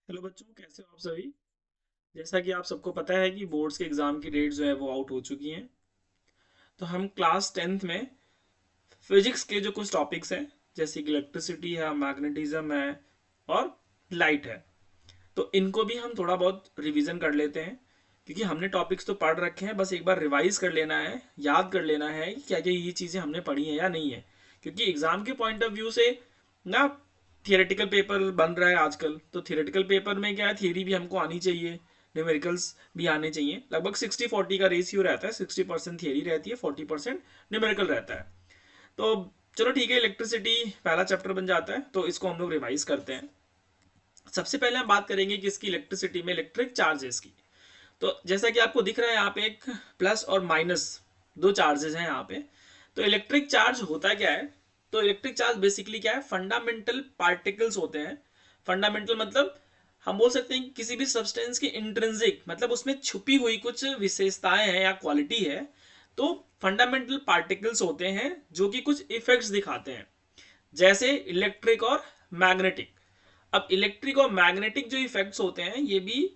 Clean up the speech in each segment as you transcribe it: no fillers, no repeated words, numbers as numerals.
Hello बच्चों, कैसे हो आप सभी। जैसा कि आप सबको पता है कि बोर्ड्स के एग्ज़ाम की डेट जो है वो आउट हो चुकी हैं। तो हम क्लास 10th में फिजिक्स के जो कुछ टॉपिक्स हैं, जैसे कि इलेक्ट्रिसिटी है, मैग्नेटिज्म है और लाइट है, तो इनको भी हम थोड़ा बहुत रिवीजन कर लेते हैं। क्योंकि हमने टॉपिक्स तो पढ़ रखे हैं, बस एक बार रिवाइज कर लेना है, याद कर लेना है कि क्या क्या ये चीज़ें हमने पढ़ी हैं या नहीं है। क्योंकि एग्ज़ाम के पॉइंट ऑफ व्यू से ना, थियोरेटिकल पेपर बन रहा है आजकल, तो थियोरेटिकल पेपर में क्या है, थियरी भी हमको आनी चाहिए, न्यूमेरिकल्स भी आने चाहिए। लगभग 60-40 का रेशियो रहता है, 60% थियरी रहती है, 40% न्यूमेरिकल रहता है। तो चलो ठीक है, इलेक्ट्रिसिटी पहला चैप्टर बन जाता है, तो इसको हम लोग रिवाइज करते हैं। सबसे पहले हम बात करेंगे कि इसकी इलेक्ट्रिसिटी में इलेक्ट्रिक चार्जेस की। तो जैसा कि आपको दिख रहा है यहाँ पे एक प्लस और माइनस दो चार्जेस हैं यहाँ पे। तो इलेक्ट्रिक चार्ज होता क्या है? तो इलेक्ट्रिक चार्ज बेसिकली क्या है, फंडामेंटल पार्टिकल्स होते हैं। फंडामेंटल मतलब हम बोल सकते हैं कि किसी भी सब्सटेंस की इंट्रिंसिक मतलब उसमें छुपी हुई कुछ विशेषताएं हैं या क्वालिटी है। तो फंडामेंटल पार्टिकल्स होते हैं जो कि कुछ इफेक्ट्स दिखाते हैं, जैसे इलेक्ट्रिक और मैग्नेटिक। अब इलेक्ट्रिक और मैग्नेटिक जो इफेक्ट्स होते हैं ये भी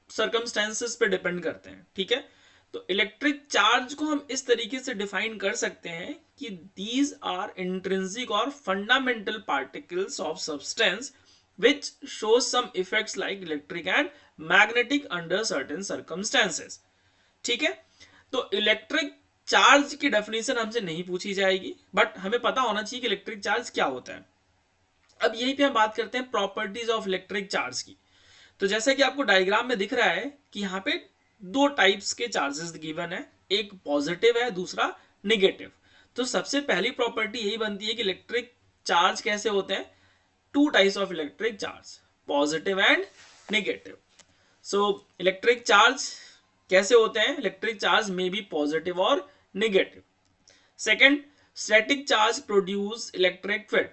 सर्कमस्टेंसेस पे डिपेंड करते हैं, ठीक है। तो इलेक्ट्रिक चार्ज को हम इस तरीके से डिफाइन कर सकते हैं कि दीज आर इंट्रिंसिक और fundamental particles of substance which shows some effects like electric and magnetic under certain circumstances। ठीक है। तो इलेक्ट्रिक चार्ज की डेफिनेशन हमसे नहीं पूछी जाएगी, बट हमें पता होना चाहिए कि इलेक्ट्रिक चार्ज क्या होता है। अब यहीं पे हम बात करते हैं प्रॉपर्टीज ऑफ इलेक्ट्रिक चार्ज की। तो जैसा कि आपको डायग्राम में दिख रहा है कि यहाँ पे दो टाइप्स के चार्जेस गिवन है, एक पॉजिटिव है, दूसरा निगेटिव। तो सबसे पहली प्रॉपर्टी यही बनती है कि इलेक्ट्रिक चार्ज कैसे होते हैं, two types of electric charge, positive and negative. So electric charge कैसे होते हैं, इलेक्ट्रिक चार्ज में बी पॉजिटिव और negative. Second, static charge produce electric field.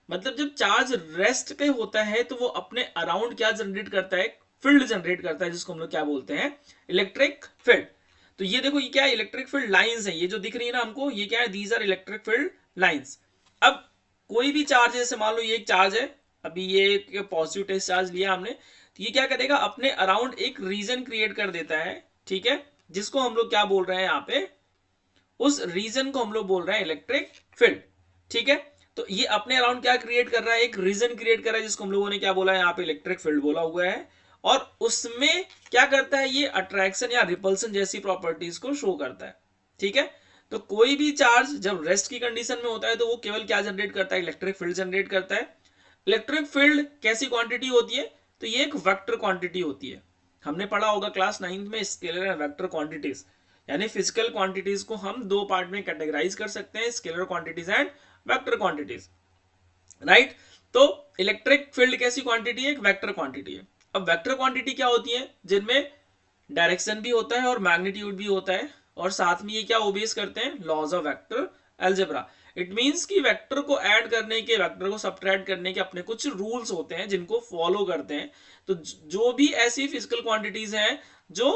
मतलब जब चार्ज रेस्ट पे होता है तो वो अपने अराउंड क्या जनरेट करता है, फील्ड जनरेट करता है, जिसको हम लोग क्या बोलते हैं, इलेक्ट्रिक फील्ड। तो ये देखो, ये क्या है, इलेक्ट्रिक फील्ड लाइंस है, ये जो दिख रही है ना हमको, ये क्या है, these are electric field lines. अब कोई भी चार्ज, जैसे मान लो ये एक चार्ज है, अभी ये एक पॉजिटिव टेस्ट चार्ज लिया हमने, तो ये क्या करेगा, अपने अराउंड एक रीजन क्रिएट कर देता है, ठीक है, जिसको हम लोग क्या बोल रहे हैं यहाँ पे, उस रीजन को हम लोग बोल रहे हैं इलेक्ट्रिक फील्ड। ठीक है। तो ये अपने अराउंड क्या क्रिएट कर रहा है, एक रीजन क्रिएट कर रहा है, जिसको हम लोगों ने क्या बोला है यहाँ पे, इलेक्ट्रिक फील्ड बोला हुआ है। और उसमें क्या करता है, ये अट्रैक्शन या रिपल्सन जैसी प्रॉपर्टीज को शो करता है। ठीक है। तो कोई भी चार्ज जब रेस्ट की कंडीशन में होता है तो वो केवल क्या जनरेट करता है, इलेक्ट्रिक फील्ड जनरेट करता है। इलेक्ट्रिक फील्ड कैसी क्वांटिटी होती है, तो ये एक वेक्टर क्वांटिटी होती है। हमने पढ़ा होगा क्लास 9th में स्केलर एंड वेक्टर क्वांटिटीज, यानी फिजिकल क्वांटिटीज को हम दो पार्ट में कैटेगराइज कर सकते हैं, scalar quantities and vector quantities, right. तो इलेक्ट्रिक फील्ड कैसी क्वांटिटी है, एक वेक्टर क्वांटिटी है। अब वेक्टर क्वांटिटी क्या होती है, जिनमें डायरेक्शन भी होता है और मैग्नीट्यूड भी होता है, और साथ में ये क्या ओबेस करते हैं, laws of vector algebra. It means कि वेक्टर को ऐड करने के, वेक्टर को सब्ट्रैक्ट करने के अपने कुछ रूल्स होते हैं जिनको फॉलो करते हैं। तो जो भी ऐसी फिजिकल क्वांटिटीज हैं जो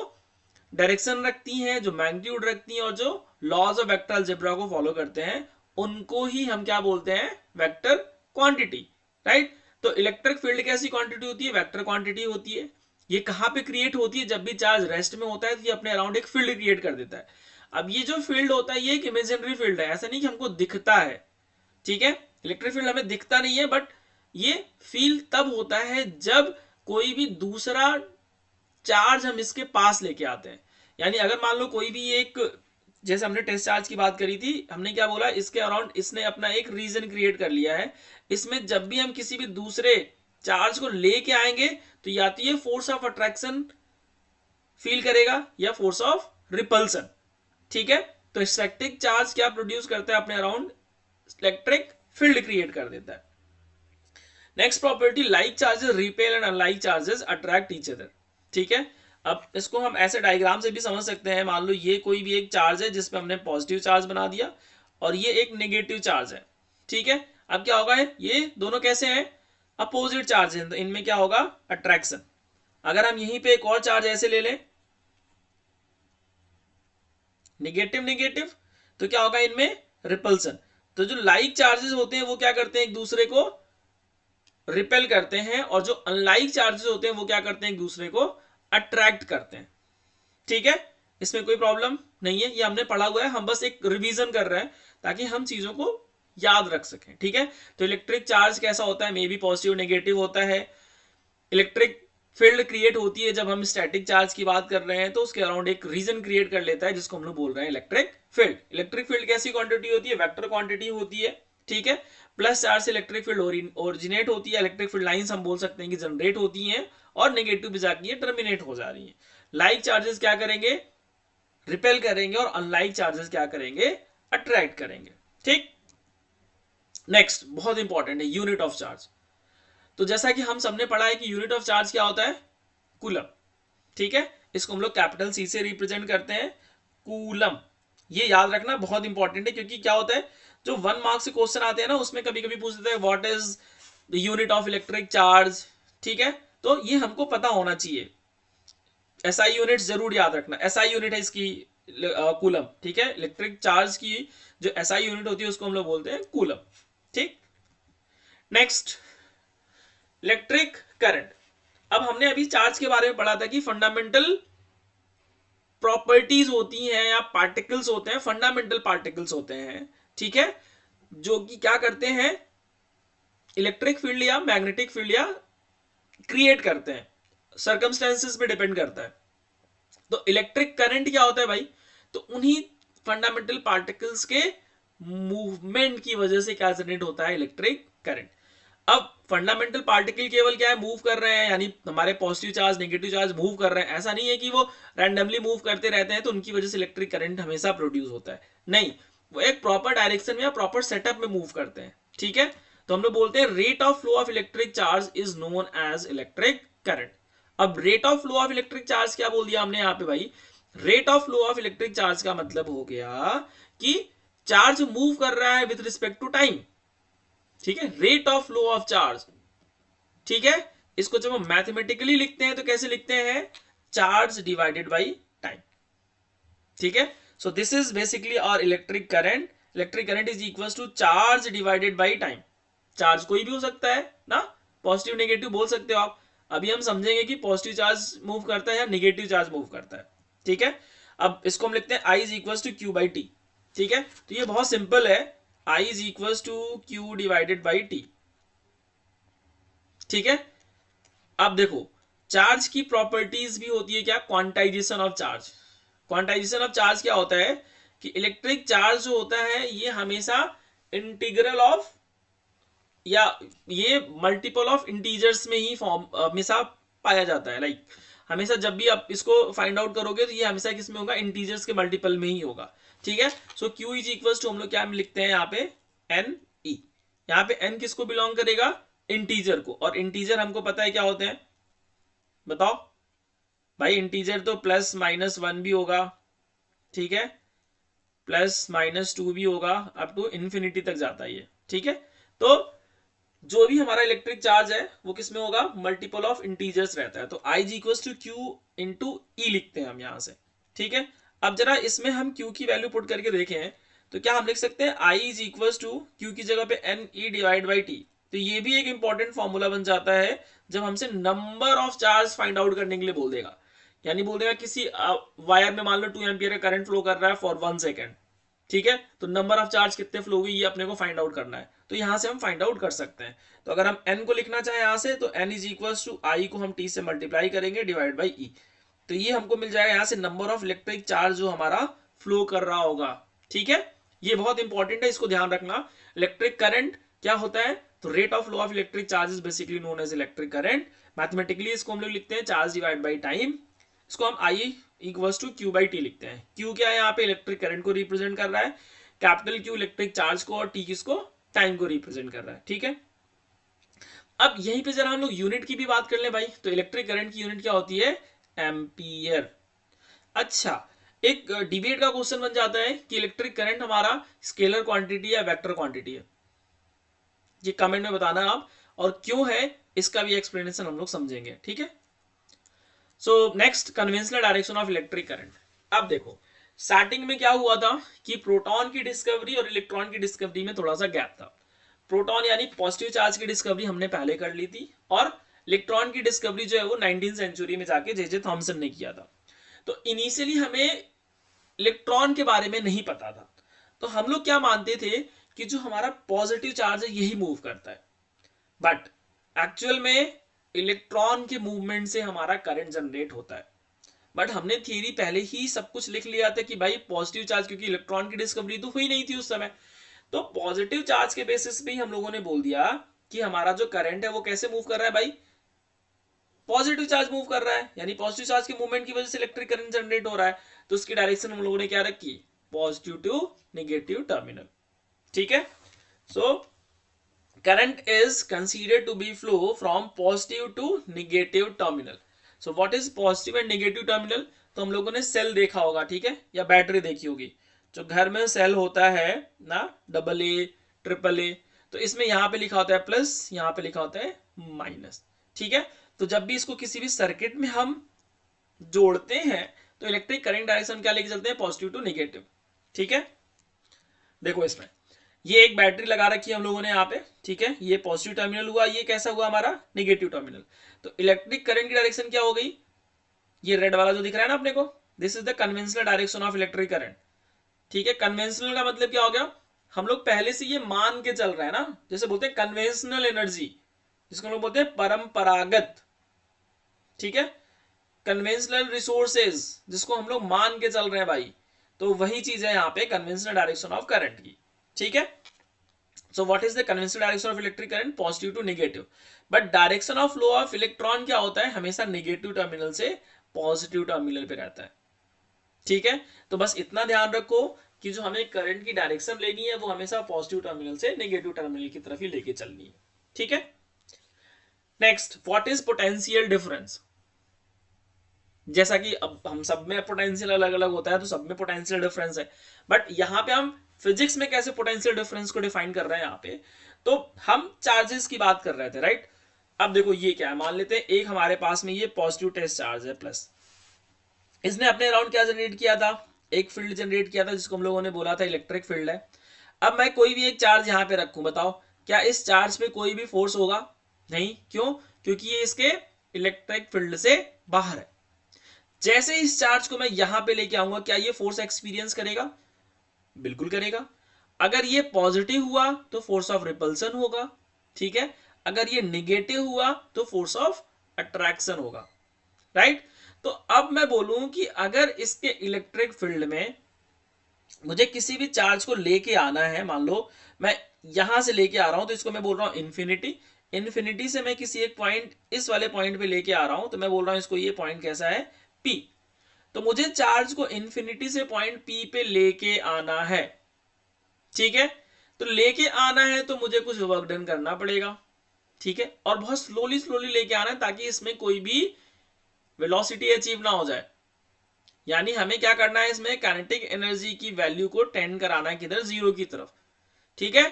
डायरेक्शन रखती हैं, जो मैग्नीट्यूड रखती हैं और जो लॉज ऑफ वेक्टर अलजेब्रा को फॉलो करते हैं, उनको ही हम क्या बोलते हैं, वेक्टर क्वांटिटी, राइट। तो इलेक्ट्रिक फील्ड कैसी क्वांटिटी होती है, वेक्टर क्वांटिटी होती है। ये कहां पे क्रिएट होती है, जब भी चार्ज रेस्ट में होता है तो ये अपने अराउंड एक फील्ड क्रिएट कर देता है। अब ये जो फील्ड होता है ये एक इमेजिनरी फील्ड है, ऐसा नहीं कि हमको दिखता है, ठीक है। इलेक्ट्रिक फील्ड हमें दिखता नहीं है, बट ये फील तब होता है जब कोई भी दूसरा चार्ज हम इसके पास लेके आते हैं। यानी अगर मान लो कोई भी एक, जैसे हमने टेस्ट चार्ज की बात करी थी, हमने क्या बोला, इसके अराउंड इसने अपना एक रीजन क्रिएट कर लिया है। इसमें जब भी हम किसी भी दूसरे चार्ज को लेके आएंगे तो या तो ये फोर्स ऑफ अट्रैक्शन फील करेगा या फोर्स ऑफ रिपल्सन, ठीक है। तो स्टैटिक चार्ज क्या प्रोड्यूस करता है, अपने अराउंड इलेक्ट्रिक फील्ड क्रिएट कर देता है। Next property, like charges repel and unlike charges attract each other. ठीक है। अब इसको हम ऐसे डायग्राम से भी समझ सकते हैं, मान लो ये कोई भी एक चार्ज है जिसपे हमने पॉजिटिव चार्ज बना दिया और ये एक नेगेटिव चार्ज है, ठीक है। अब क्या होगा, ये दोनों कैसे हैं, अपोजिट चार्ज है, तो इनमें क्या होगा, अट्रैक्शन। अगर हम यहीं पे एक और चार्ज ऐसे ले लें, निगेटिव निगेटिव, तो क्या होगा, इनमें रिपल्सन। तो जो लाइक चार्जेस होते हैं वो क्या करते हैं, एक दूसरे को रिपेल करते हैं, और जो अनलाइक चार्जेस होते हैं वो क्या करते हैं, एक दूसरे को अट्रैक्ट करते हैं। ठीक है, इसमें कोई प्रॉब्लम नहीं है, ये हमने पढ़ा हुआ है, हम बस एक रिवीजन कर रहे हैं ताकि हम चीजों को याद रख सकें। ठीक है, तो इलेक्ट्रिक चार्ज कैसा होता है, मे बी पॉजिटिव नेगेटिव होता है। इलेक्ट्रिक फील्ड क्रिएट होती है जब हम स्टैटिक चार्ज की बात कर रहे हैं, तो उसके अराउंड एक रीजन क्रिएट कर लेता है जिसको हम लोग बोल रहे हैं इलेक्ट्रिक फील्ड। इलेक्ट्रिक फील्ड कैसी क्वांटिटी होती है, वेक्टर क्वांटिटी होती है। ठीक है, प्लस चार्ज से इलेक्ट्रिक फील्ड ओरिजिनेट होती है, इलेक्ट्रिक फील्ड लाइंस हम बोल सकते हैं कि जनरेट होती हैं, और नेगेटिव पे जाके टर्मिनेट हो जा रही है। लाइक चार्जेस क्या करेंगे, रिपेल करेंगे, और अनलाइक चार्जेस क्या करेंगे, अट्रैक्ट करेंगे। ठीक, नेक्स्ट बहुत इंपॉर्टेंट है यूनिट ऑफ चार्ज। तो जैसा कि हम सबने पढ़ा है कि यूनिट ऑफ चार्ज क्या होता है, कूलम। ठीक है, इसको हम लोग कैपिटल सी से रिप्रेजेंट करते हैं, कूलम। ये याद रखना बहुत इंपॉर्टेंट है, क्योंकि क्या होता है, जो 1 मार्क्स से क्वेश्चन आते हैं ना, उसमें कभी कभी पूछ देते हैं what is the unit of electric charge. ठीक है, तो ये हमको पता होना चाहिए। एसआई यूनिट जरूर याद रखना, एसआई यूनिट है इसकी कूलम। ठीक है, इलेक्ट्रिक चार्ज की जो एसआई यूनिट होती है उसको हम लोग बोलते हैं कूलम। ठीक, नेक्स्ट इलेक्ट्रिक करंट। अब हमने अभी चार्ज के बारे में पढ़ा था कि फंडामेंटल प्रॉपर्टीज होती हैं या पार्टिकल्स होते हैं, फंडामेंटल पार्टिकल्स होते हैं। ठीक है, जो कि क्या करते हैं, इलेक्ट्रिक फील्ड या मैग्नेटिक फील्ड या क्रिएट करते हैं, सर्कमस्टेंसेस पे डिपेंड करता है। तो इलेक्ट्रिक करंट क्या होता है भाई, तो उन्हीं फंडामेंटल पार्टिकल्स के मूवमेंट की वजह से क्या जनरेट होता है, इलेक्ट्रिक करंट। अब फंडामेंटल पार्टिकल केवल क्या है, मूव कर रहे हैं, यानी हमारे positive charge negative charge move कर रहे हैं, ऐसा नहीं है कि वो रैंडमली मूव करते रहते हैं तो उनकी वजह से इलेक्ट्रिक करंट हमेशा प्रोड्यूस होता है। नहीं, वो एक प्रॉपर डायरेक्शन में या प्रॉपर सेटअप में मूव करते हैं। ठीक है, तो हम लोग बोलते हैं rate of flow of electric charge is known as electric current. अब rate of flow of electric charge क्या बोल दिया हमने यहाँ पे भाई, rate of flow of electric charge का मतलब हो गया कि चार्ज मूव कर रहा है विद रिस्पेक्ट टू टाइम। ठीक है, rate of flow of charge. ठीक है, इसको जब हम मैथमेटिकली लिखते हैं तो कैसे लिखते हैं, चार्ज डिवाइडेड बाई टाइम। ठीक है, so this is basically our electric current. Electric current is equal to charge divided by time. चार्ज कोई भी हो सकता है ना, पॉजिटिव नेगेटिव बोल सकते हो आप। अभी हम समझेंगे कि पॉजिटिव चार्ज मूव करता है या नेगेटिव चार्ज मूव करता है। ठीक है, अब इसको हम लिखते हैं I is equal to Q by t. ठीक है, तो ये बहुत सिंपल है, I is equal to q divided by t. ठीक है, अब देखो चार्ज की प्रॉपर्टीज भी होती है क्या, quantization of charge. Quantization of charge क्या होता है कि इलेक्ट्रिक चार्ज जो होता है ये हमेशा इंटीग्रल ऑफ या ये मल्टीपल ऑफ इंटीजर्स में ही फॉर्म हमेशा पाया जाता है। लाइक हमेशा जब भी आप इसको फाइंड आउट करोगे तो ये हमेशा किस में होगा, इंटीजर्स के मल्टीपल में ही होगा। ठीक है, सो क्यू इज इक्वल टू हम लोग क्या लिखते हैं यहाँ पे, एन ई। यहाँ पे एन किसको बिलोंग करेगा, इंटीजर को, और इंटीजर हमको पता है क्या होते हैं, बताओ भाई। इंटीजर तो प्लस माइनस 1 भी होगा, ठीक है, प्लस माइनस 2 भी होगा, अप टू इन्फिनिटी तक जाता है ये। ठीक है, तो जो भी हमारा इलेक्ट्रिक चार्ज है वो किसमें होगा, मल्टीपल ऑफ इंटीजर्स रहता है। तो आई जी इक्वल टू क्यू इंटू ई लिखते हैं हम यहां से। ठीक है, अब जरा इसमें हम क्यू की वैल्यू पुट करके देखें तो क्या हम लिख सकते हैं, I is equal to q की जगह पे n e divide by t. तो ये भी एक इंपॉर्टेंट फॉर्मूला बन जाता है जब हमसे number of charge find out करने के लिए बोल देगा। यानी बोल देगा किसी वायर में मान लो 2 एम्पियर का करंट फ्लो कर रहा है फॉर 1 सेकेंड। ठीक है, तो नंबर ऑफ चार्ज कितने फ्लो हुई ये अपने को फाइंड आउट करना है, तो यहां से हम फाइंड आउट कर सकते हैं। तो अगर हम n को लिखना चाहें यहां से, तो n इज इक्वल टू आई को हम t से मल्टीप्लाई करेंगे डिवाइड बाई ई। तो ये हमको मिल जाएगा यहां से नंबर ऑफ इलेक्ट्रिक चार्ज जो हमारा फ्लो कर रहा होगा। ठीक है, ये बहुत इंपॉर्टेंट है, इसको ध्यान रखना। इलेक्ट्रिक करंट क्या होता है, तो rate of flow of electric charge is basically known as electric current. Mathematically इसको हम लोग लिखते हैं चार्ज डिवाइड बाई टाइम। इसको हम I equals to Q by T लिखते हैं। क्यू क्या है यहाँ पे, इलेक्ट्रिक करंट को रिप्रेजेंट कर रहा है, कैपिटल क्यू इलेक्ट्रिक चार्ज को, और टी किसको, टाइम को रिप्रेजेंट कर रहा है। ठीक है, अब यहीं पे जरा हम लोग यूनिट की भी बात कर लें भाई। तो इलेक्ट्रिक करंट की यूनिट क्या होती है, एम्पियर। अच्छा, एक डिबेट का क्वेश्चन बन जाता है कि इलेक्ट्रिक करंट हमारा स्केलर क्वांटिटी या वेक्टर क्वांटिटी है। ये कमेंट में बताना आप, और क्यों है इसका भी एक्सप्लेनेशन हम लोग समझेंगे। ठीक है, so next conventional direction of electric current. अब देखो स्टार्टिंग में क्या हुआ था कि प्रोटॉन की डिस्कवरी और इलेक्ट्रॉन की डिस्कवरी में थोड़ा सा गैप था। प्रोटॉन यानी पॉजिटिव चार्ज की डिस्कवरी हमने पहले कर ली थी, और इलेक्ट्रॉन की डिस्कवरी जो है वो 19th सेंचुरी में जाके जे थॉमसन ने किया था। तो इनिशियली हमें इलेक्ट्रॉन के बारे में नहीं पता था, तो हम लोग क्या मानते थे कि जो हमारा पॉजिटिव चार्ज है यही मूव करता है, बट एक्चुअल में इलेक्ट्रॉन के मूवमेंट से हमारा करंट जनरेट होता है। बट हमने थियरी पहले ही सब कुछ लिख लिया था कि भाई पॉजिटिव चार्ज, क्योंकि इलेक्ट्रॉन की डिस्कवरी तो हुई नहीं थी उस समय, तो पॉजिटिव चार्ज के बेसिस पे ही हम लोगों ने बोल दिया कि हमारा जो करंट है वो कैसे मूव कर रहा है भाई, पॉजिटिव चार्ज मूव कर रहा है, यानी पॉजिटिव चार्ज के मूवमेंट की वजह से इलेक्ट्रिक करंट जनरेट हो रहा है। तो उसकी डायरेक्शन हम लोगों ने क्या रखी, पॉजिटिव टू नेगेटिव टर्मिनल। ठीक है, सो current is considered to be flow from positive to negative terminal. So what is positive and negative terminal? तो हम लोगों ने सेल देखा होगा, ठीक है, या बैटरी देखी होगी। जो घर में सेल होता है ना, AA, AAA, तो इसमें यहाँ पे लिखा होता है प्लस, यहाँ पे लिखा होता है माइनस। ठीक है, तो जब भी इसको किसी भी सर्किट में हम जोड़ते हैं तो इलेक्ट्रिक करंट डायरेक्शन क्या लेके चलते हैं, पॉजिटिव टू नेगेटिव। ठीक है, देखो इसमें ये एक बैटरी लगा रखी है हम लोगों ने यहाँ पे, ठीक है, ये पॉजिटिव टर्मिनल हुआ, ये कैसा हुआ हमारा नेगेटिव टर्मिनल। तो इलेक्ट्रिक करंट की डायरेक्शन क्या हो गई, ये रेड वाला जो दिख रहा है ना अपने को, this is the conventional direction of electric current. ठीक है, कन्वेंशनल का मतलब क्या हो गया, हम लोग पहले से ये मान के चल रहे हैं ना, जैसे बोलते हैं कन्वेंशनल एनर्जी, जिसको हम लोग बोलते हैं परंपरागत। ठीक है, कन्वेंशनल रिसोर्सेज, जिसको हम लोग मान के चल रहे हैं भाई, तो वही चीज है यहाँ पे कन्वेंशनल डायरेक्शन ऑफ करंट की। ठीक है, so what is the conventional direction of electric current, positive to negative, but direction of flow of electron क्या होता है, हमेशा नेगेटिव टर्मिनल से पॉजिटिव टर्मिनल पे रहता है। ठीक है, तो बस इतना ध्यान रखो कि जो हमें करंट की डायरेक्शन लेनी है वो हमेशा पॉजिटिव टर्मिनल से नेगेटिव टर्मिनल की तरफ ही लेके चलनी है। ठीक है, next, what is potential difference. जैसा कि अब हम सब में पोटेंशियल अलग अलग होता है, तो सब में पोटेंशियल डिफरेंस है, बट यहाँ पे हम फिजिक्स में कैसे पोटेंशियल डिफरेंस को डिफाइन कर रहे हैं यहाँ पे, तो हम चार्जेस की बात कर रहे थे, राइट। अब देखो ये क्या है, मान लेते हैं एक हमारे पास में ये पॉजिटिव टेस्ट चार्ज है प्लस, इसने अपने अराउंड क्या जनरेट किया था, एक फील्ड जनरेट किया था जिसको हम लोगों ने बोला था इलेक्ट्रिक फील्ड है। अब मैं कोई भी एक चार्ज यहाँ पे रखूं, बताओ क्या इस चार्ज पे कोई भी फोर्स होगा, नहीं, क्यों, क्योंकि ये इसके इलेक्ट्रिक फील्ड से बाहर है। जैसे इस चार्ज को मैं यहां पे लेके आऊंगा, क्या ये फोर्स एक्सपीरियंस करेगा, बिल्कुल करेगा। अगर ये पॉजिटिव हुआ तो फोर्स ऑफ रिपल्सन होगा, ठीक है, अगर ये निगेटिव हुआ तो फोर्स ऑफ अट्रैक्शन होगा, राइट। तो अब मैं बोलूं कि अगर इसके इलेक्ट्रिक फील्ड में मुझे किसी भी चार्ज को लेके आना है, मान लो मैं यहां से लेके आ रहा हूं, तो इसको मैं बोल रहा हूं इन्फिनिटी, इन्फिनिटी से मैं किसी एक पॉइंट, इस वाले पॉइंट पे लेके आ रहा हूं, तो मैं बोल रहा हूं इसको, ये पॉइंट कैसा है, पी। तो मुझे चार्ज को इन्फिनिटी से पॉइंट पी पे लेके आना है, ठीक है, तो लेके आना है तो मुझे कुछ वर्क डन करना पड़ेगा, ठीक है, और बहुत स्लोली स्लोली लेके आना है ताकि इसमें कोई भी वेलोसिटी अचीव ना हो जाए। यानी हमें क्या करना है, इसमें काइनेटिक एनर्जी की वैल्यू को टेंड कराना है किधर, जीरो की तरफ। ठीक है,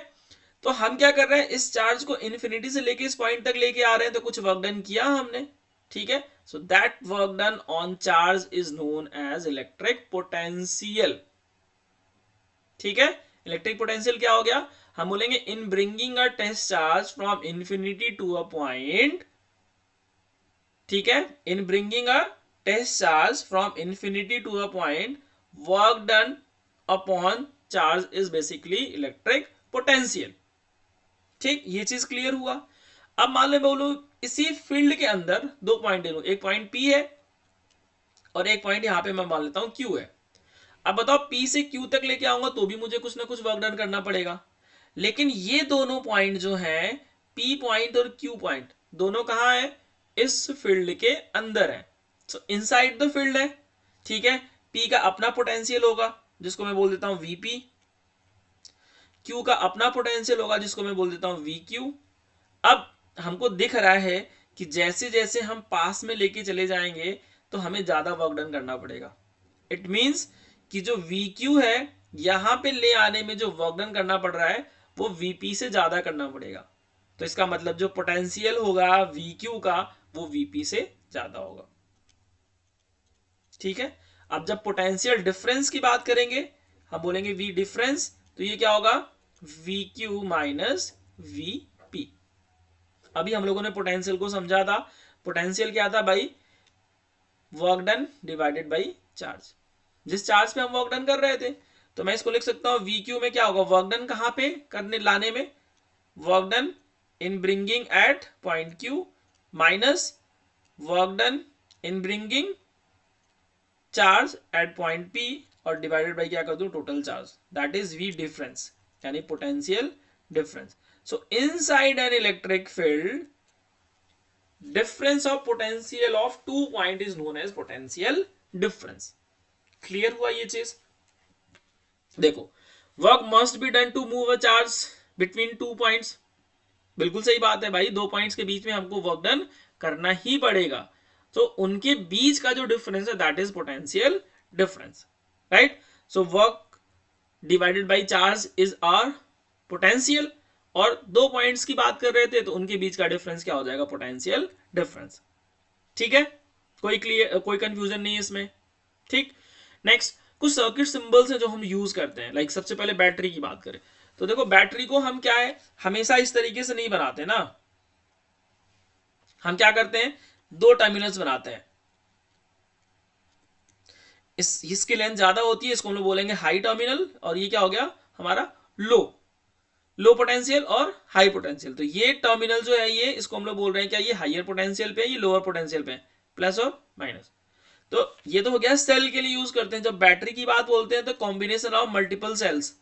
तो हम क्या कर रहे हैं, इस चार्ज को इन्फिनिटी से लेके इस पॉइंट तक लेके आ रहे हैं, तो कुछ वर्क डन किया हमने। ठीक है, so that work done on charge is known as electric potential. ठीक है, इलेक्ट्रिक पोटेंशियल क्या हो गया, हम बोलेंगे in bringing a test charge from infinity to a point, ठीक है, in bringing a test charge from infinity to a point, work done upon charge is basically electric potential. ठीक, ये चीज क्लियर हुआ। अब मान लो बोलो इसी फील्ड के अंदर दो पॉइंट ले लो, एक पॉइंट पी है और एक पॉइंट यहां पे मैं मान लेता हूं क्यू है। अब बताओ पी से क्यू तक लेके आऊंगा तो भी मुझे कुछ ना कुछ वर्क डन करना पड़ेगा, लेकिन ये दोनों पॉइंट जो हैं, पी पॉइंट और क्यू पॉइंट, दोनों कहां है, इस फील्ड के अंदर है, सो इनसाइड द फील्ड है। ठीक है, पी का अपना पोटेंशियल होगा जिसको मैं बोल देता हूं वीपी, क्यू का अपना पोटेंशियल होगा जिसको मैं बोल देता हूं वी क्यू। अब हमको दिख रहा है कि जैसे जैसे हम पास में लेके चले जाएंगे तो हमें ज्यादा वर्क डन करना पड़ेगा। इट मींस कि जो वी क्यू है, यहां पे ले आने में जो वर्क डन करना पड़ रहा है वो वीपी से ज्यादा करना पड़ेगा। तो इसका मतलब जो पोटेंशियल होगा वी क्यू का, वो वीपी से ज्यादा होगा। ठीक है, अब जब पोटेंशियल डिफरेंस की बात करेंगे, हम बोलेंगे वी डिफरेंस, तो ये क्या होगा, वी क्यू माइनस Vp। अभी हम लोगों ने पोटेंशियल को समझा था। पोटेंशियल क्या था भाई? Work done divided by charge. जिस चार्ज पे हम वर्क डन कर रहे थे, तो मैं इसको लिख सकता हूँ वी क्यू में क्या होगा, वर्क डन कहाँ पे करने लाने में, work done in bringing at point Q minus work done in bringing charge at point P, और डिवाइडेड बाई क्या कर दूं, total charge, that is V difference, यानी potential difference. So inside an electric field difference of potential of two points is known as potential difference. Clear हुआ ये चीज? देखो, work must be done to move a charge between two points. बिल्कुल सही बात है भाई, दो पॉइंट्स के बीच में हमको वर्क डन करना ही पड़ेगा। तो उनके बीच का जो डिफरेंस है that is potential difference, right? So work divided by charge is our potential, और दो पॉइंट्स की बात कर रहे थे तो उनके बीच का डिफरेंस क्या हो जाएगा, पोटेंशियल डिफरेंस। ठीक है, कोई क्लियर, कोई कंफ्यूजन नहीं है इसमें? ठीक। नेक्स्ट, कुछ सर्किट सिंबल्स हैं जो हम यूज करते हैं। लाइक सबसे पहले बैटरी की बात करें तो देखो, बैटरी को हम क्या है, हमेशा इस तरीके से नहीं बनाते ना। हम क्या करते हैं, दो टर्मिनल्स बनाते हैं। इसकी लेंथ ज्यादा होती है, इसको हम लोग बोलेंगे हाई टर्मिनल, और ये क्या हो गया हमारा, लो पोटेंशियल और हाई पोटेंशियल। तो ये टर्मिनल जो है ये, इसको हम लोग बोल रहे हैं क्या, ये हाइयर पोटेंशियल पे है, ये लोअर पोटेंशियल पे है, प्लस और माइनस। तो ये तो हो गया सेल के लिए यूज करते हैं। जब बैटरी की बात बोलते हैं तो कॉम्बिनेशन ऑफ मल्टीपल सेल्स,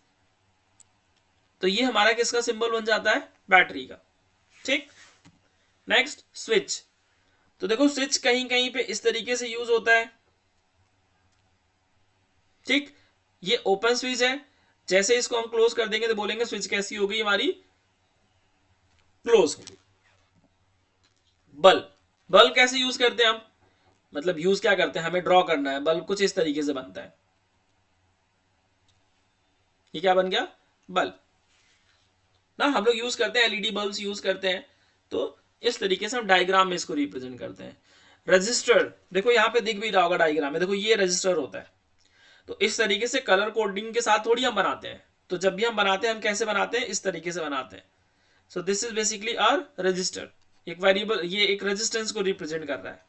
तो ये हमारा किसका सिंबल बन जाता है, बैटरी का। ठीक। Next, switch. तो देखो, स्विच कहीं कहीं पे इस तरीके से यूज होता है। ठीक, ये ओपन स्विच है, जैसे इसको हम क्लोज कर देंगे तो बोलेंगे स्विच कैसी हो गई हमारी, क्लोज हो गई। बल्ब, बल्ब कैसे यूज करते हैं हम, मतलब यूज क्या करते हैं, हमें ड्रॉ करना है, बल्ब कुछ इस तरीके से बनता है। ये क्या बन गया, बल्ब ना। हम लोग यूज करते हैं एलईडी बल्ब्स यूज करते हैं, तो इस तरीके से हम डायग्राम में इसको रिप्रेजेंट करते हैं। रजिस्टर, देखो यहाँ पे दिख भी रहा होगा डायग्राम में, देखो ये रजिस्टर होता है। तो इस तरीके से कलर कोडिंग के साथ थोड़ी हम बनाते हैं। तो जब भी हम बनाते हैं, हम कैसे बनाते हैं, इस तरीके से बनाते हैं। So this is basically our register, एक वेरिएबल, ये एक रेजिस्टेंस को रिप्रेजेंट कर रहा है।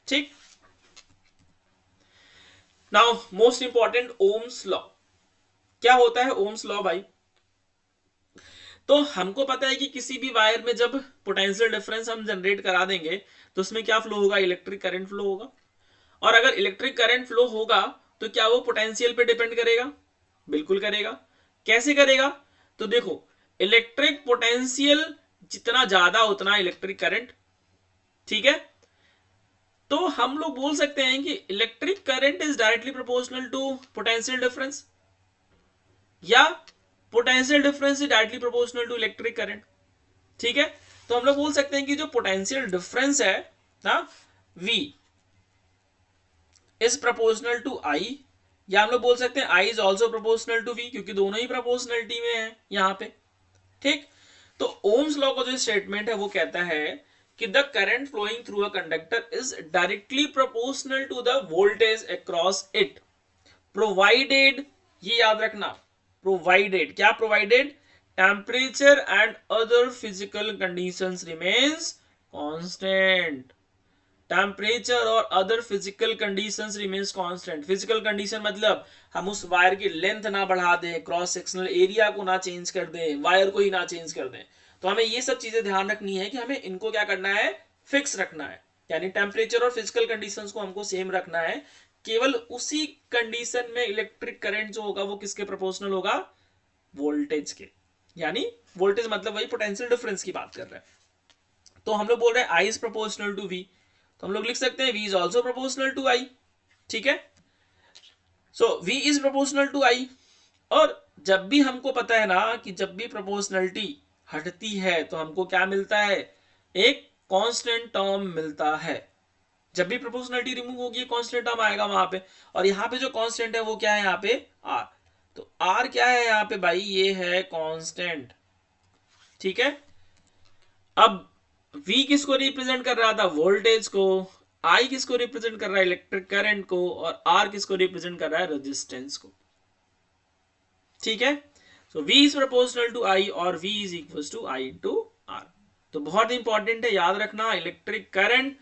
ठीक। Now most important, Ohm's law. क्या होता है ओम्स लॉ भाई? तो हमको पता है कि किसी भी वायर में जब पोटेंशियल डिफरेंस हम जनरेट करा देंगे तो उसमें क्या फ्लो होगा, इलेक्ट्रिक करंट फ्लो होगा। और अगर इलेक्ट्रिक करंट फ्लो होगा तो क्या वो पोटेंशियल पे डिपेंड करेगा? बिल्कुल करेगा। कैसे करेगा? तो देखो, इलेक्ट्रिक पोटेंशियल जितना ज्यादा उतना इलेक्ट्रिक करंट। ठीक है, तो हम लोग बोल सकते हैं कि electric current is directly proportional to potential difference, या potential difference is directly proportional to electric current. ठीक है, तो हम लोग बोल सकते हैं कि जो पोटेंशियल डिफरेंस है ना, V is proportional to I, या हम लोग बोल सकते हैं I is also proportional to V, क्योंकि दोनों ही प्रोपोर्शनलिटी में है यहां पे। ठीक। तो ओम्स लॉ का जो स्टेटमेंट है वो कहता है कि the current flowing through a conductor is directly proportional to the voltage across it, provided, ये याद रखना, प्रोवाइडेड, क्या provided, temperature and other physical conditions remains constant. Temperature और other physical conditions remains constant. Physical condition मतलब हम उस wire की length ना बढ़ा दें, क्रॉस सेक्शनल एरिया को ना चेंज कर दें, वायर को ही ना चेंज कर दें। तो हमें ये सब चीजें ध्यान रखनी है कि हमें इनको क्या करना है, फिक्स रखना है। यानी टेम्परेचर और फिजिकल कंडीशंस को हमको सेम रखना है। केवल उसी कंडीशन में इलेक्ट्रिक करंट जो होगा वो किसके प्रोपोर्शनल होगा, वोल्टेज के। यानी वोल्टेज मतलब वही पोटेंशियल डिफरेंस की बात कर रहे हैं। तो हम लोग बोल रहे हैं I is proportional to V, तो हम लोग लिख सकते हैं V is also proportional to I। ठीक है, सो V is proportional to I। और जब भी हमको पता है ना कि जब भी प्रोपोर्शनलिटी हटती है तो हमको क्या मिलता है, एक कांस्टेंट टर्म मिलता है। जब भी प्रोपोर्शनलिटी रिमूव होगी कांस्टेंट टर्म आएगा वहां पे, और यहाँ पे जो कांस्टेंट है वो क्या है, यहाँ पे R। तो R क्या है यहाँ पे भाई, ये है कांस्टेंट। ठीक है, अब V किसको रिप्रेजेंट कर रहा था, वोल्टेज को, I किसको रिप्रेजेंट कर रहा है, इलेक्ट्रिक करंट को, और R किसको रिप्रेजेंट कर रहा है, रेजिस्टेंस को। ठीक है, सो V is proportional to I और V is equal to I into R। तो बहुत इंपॉर्टेंट है, याद रखना, electric current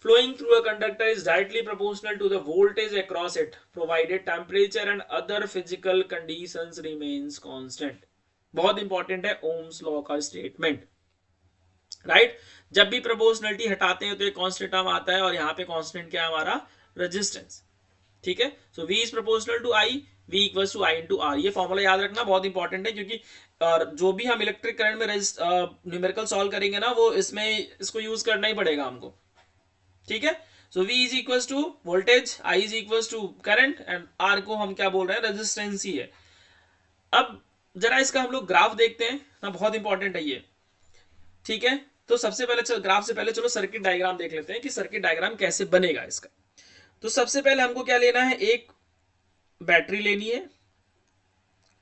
flowing through a conductor is directly proportional to the voltage across it provided temperature and other physical conditions remains constant। बहुत important है Ohm's law का statement, right. जब भी प्रोपोर्शनलिटी हटाते हैं तो एक कांस्टेंट टर्म आता है और यहाँ पे कांस्टेंट क्या है हमारा, रेजिस्टेंस, ठीक है। सो V is proportional to I, V equals to I into R। ये फॉर्मूला याद रखना बहुत इंपॉर्टेंट है, क्योंकि जो भी हम इलेक्ट्रिक करंट में न्यूमेरिकल सॉल्व करेंगे ना, वो इसमें इसको यूज करना ही पड़ेगा हमको, ठीक है। सो V is equals to voltage, I is equals to current and R को हम क्या बोल रहे हैं, रेजिस्टेंस ही है। अब जरा इसका हम लोग ग्राफ देखते हैं ना, बहुत इंपॉर्टेंट है ये, ठीक है। तो सबसे पहले चलो ग्राफ से पहले चलो सर्किट डायग्राम देख लेते हैं कि सर्किट डायग्राम कैसे बनेगा इसका। तो सबसे पहले हमको क्या लेना है, एक बैटरी लेनी है,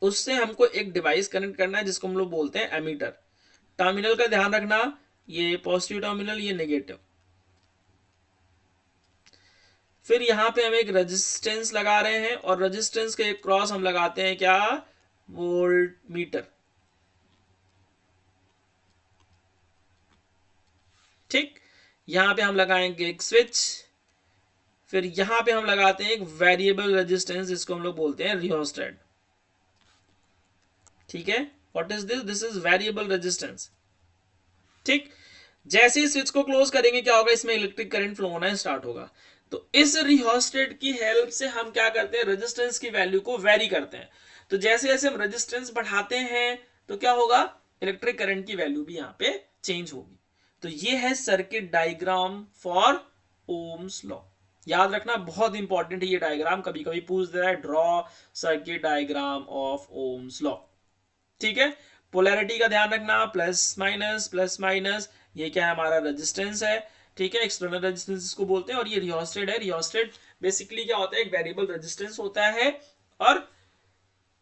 उससे हमको एक डिवाइस कनेक्ट करना है जिसको हम लोग बोलते हैं एमीटर। टर्मिनल का ध्यान रखना, ये पॉजिटिव टर्मिनल, ये नेगेटिव। फिर यहां पे हम एक रेजिस्टेंस लगा रहे हैं और रेजिस्टेंस के क्रॉस हम लगाते हैं क्या, वोल्ट मीटर, ठीक। यहां पे हम लगाएंगे एक स्विच, फिर यहां पे हम लगाते हैं एक वेरिएबल रेजिस्टेंस जिसको हम लोग बोलते हैं रियोस्टेट, ठीक है। What is this, this is variable resistance, ठीक। जैसे ही स्विच को क्लोज करेंगे क्या होगा, इसमें इलेक्ट्रिक करंट फ्लो होना स्टार्ट होगा। तो इस रियोस्टेट की हेल्प से हम क्या करते हैं, रेजिस्टेंस की वैल्यू को वेरी करते हैं। तो जैसे जैसे हम रेजिस्टेंस बढ़ाते हैं तो क्या होगा, इलेक्ट्रिक करंट की वैल्यू भी यहाँ पे चेंज होगी। तो ये है circuit diagram for Ohm's law. याद रखना बहुत इंपॉर्टेंट है ये डायग्राम, कभी कभी पूछ दे रहा है draw circuit diagram of Ohm's law, ठीक है। पोलैरिटी का ध्यान रखना, प्लस माइनस, ये क्या है हमारा रेजिस्टेंस है, ठीक है, एक्सटर्नल रेजिस्टेंस इसको बोलते हैं। और ये रियोस्टेट है, रियोस्टेट बेसिकली क्या होता है, एक वेरिएबल रेजिस्टेंस होता है और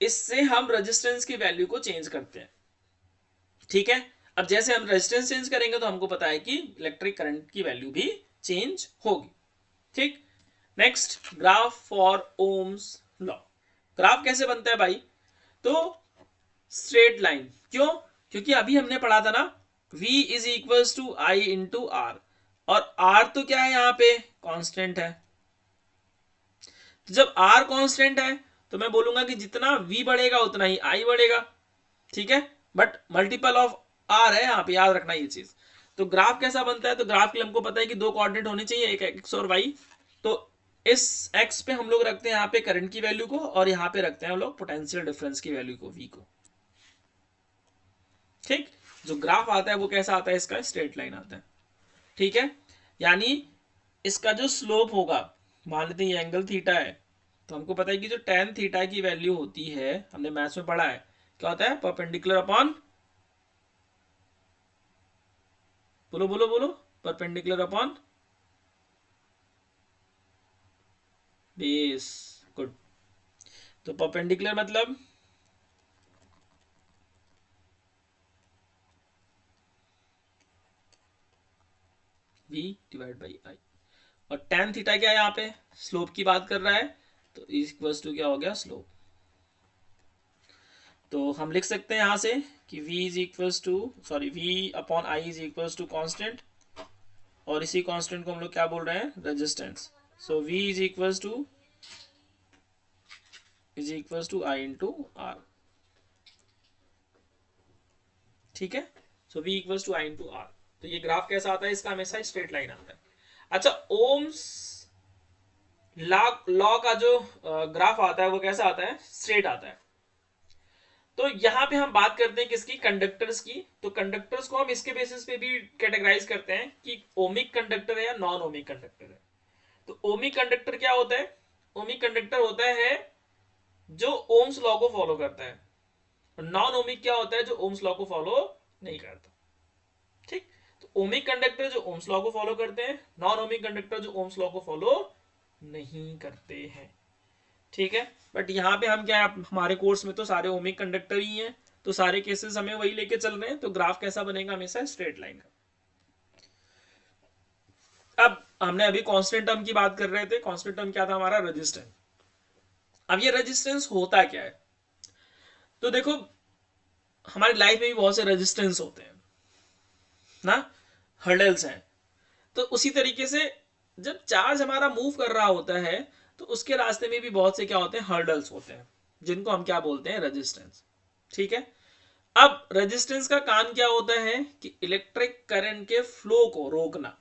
इससे हम रेजिस्टेंस की वैल्यू को चेंज करते हैं, ठीक है। अब जैसे हम रेजिस्टेंस चेंज करेंगे तो हमको पता है कि इलेक्ट्रिक करंट की वैल्यू भी चेंज होगी, ठीक। Next, graph for Ohm's law. Graph कैसे बनता है भाई, तो स्ट्रेट लाइन, क्यों, क्योंकि अभी हमने पढ़ा था ना V is equal to I into R, और R तो क्या है यहाँ पे, कांस्टेंट है। तो जब R कांस्टेंट है तो मैं बोलूंगा कि जितना V बढ़ेगा उतना ही I बढ़ेगा, ठीक है। बट मल्टीपल ऑफ R है यहाँ पे, याद रखना ये चीज। तो ग्राफ कैसा बनता है, तो ग्राफ के लिए हमको पता है कि दो कोऑर्डिनेट होने चाहिए, एक एक्स और वाई। तो इस एक्स पे हम लोग रखते हैं यहाँ पे करंट की वैल्यू को, और यहाँ पे रखते हैं हम लोग पोटेंशियल डिफरेंस की वैल्यू को, V को, ठीक। जो ग्राफ आता है वो कैसा आता है, इसका स्ट्रेट लाइन आता है, ठीक है। यानी इसका जो स्लोप होगा, मान लेते हैं ये एंगल थीटा है, तो हमको पता है कि जो टेन थीटा की वैल्यू होती है, हमने मैथ्स में पढ़ा है, क्या होता है, परपेंडिकुलर अपॉन, बोलो बोलो बोलो, परपेंडिकुलर अपॉन बेस, गुड। तो परपेंडिकुलर मतलब V डिवाइड बाई I, और tan थीटा क्या है, यहाँ पे स्लोप की बात कर रहा है, तो इक्वल्स टू क्या हो गया, स्लोप। तो हम लिख सकते हैं यहां से कि V is equals to, sorry, V upon I is equals to constant, और इसी कांस्टेंट को हम लोग क्या बोल रहे हैं, resistance. So V is equals to I into R, ठीक है। सो V equals to I into R। तो ये ग्राफ कैसा आता है, इसका हमेशा स्ट्रेट लाइन आता है। अच्छा, ओम्स लॉ का जो ग्राफ आता है वो कैसा आता है, स्ट्रेट आता है। तो यहां पे हम बात करते हैं किसकी, कंडक्टर्स की। तो कंडक्टर्स को हम इसके बेसिस पे भी कैटेगराइज करते हैं कि ओमिक कंडक्टर है या नॉन ओमिक कंडक्टर है। तो ओमिक कंडक्टर क्या होता है, ओमिक कंडक्टर होता है जो ओम्स लॉ को फॉलो करता है, और नॉन ओमिक क्या होता है, जो ओम्स लॉ को फॉलो नहीं करता, ठीक। तो ओमिक कंडक्टर जो ओम्स लॉ को फॉलो करते हैं, नॉन ओमिक कंडक्टर जो ओम्स लॉ को फॉलो नहीं करते हैं, ठीक है। बट यहाँ पे हम क्या है, हमारे कोर्स में तो सारे ओमिक कंडक्टर ही हैं, तो सारे केसेस हमें वही लेके चल रहे हैं। तो ग्राफ कैसा बनेगा, हमेशा स्ट्रेट लाइन का। अब हमने अभी कांस्टेंट टर्म की बात कर रहे थे, कांस्टेंट टर्म क्या था हमारा, रेजिस्टेंस। अब ये रेजिस्टेंस होता क्या है, तो देखो हमारी लाइफ में भी बहुत से रेजिस्टेंस होते हैं ना, हर्डल्स हैं। तो उसी तरीके से जब चार्ज हमारा मूव कर रहा होता है तो उसके रास्ते में भी बहुत से क्या होते हैं, हर्डल्स होते हैं, जिनको हम क्या बोलते हैं, रेजिस्टेंस। ठीक है। अब रेजिस्टेंस का काम क्या होता है कि इलेक्ट्रिक करंट के फ्लो को रोकना।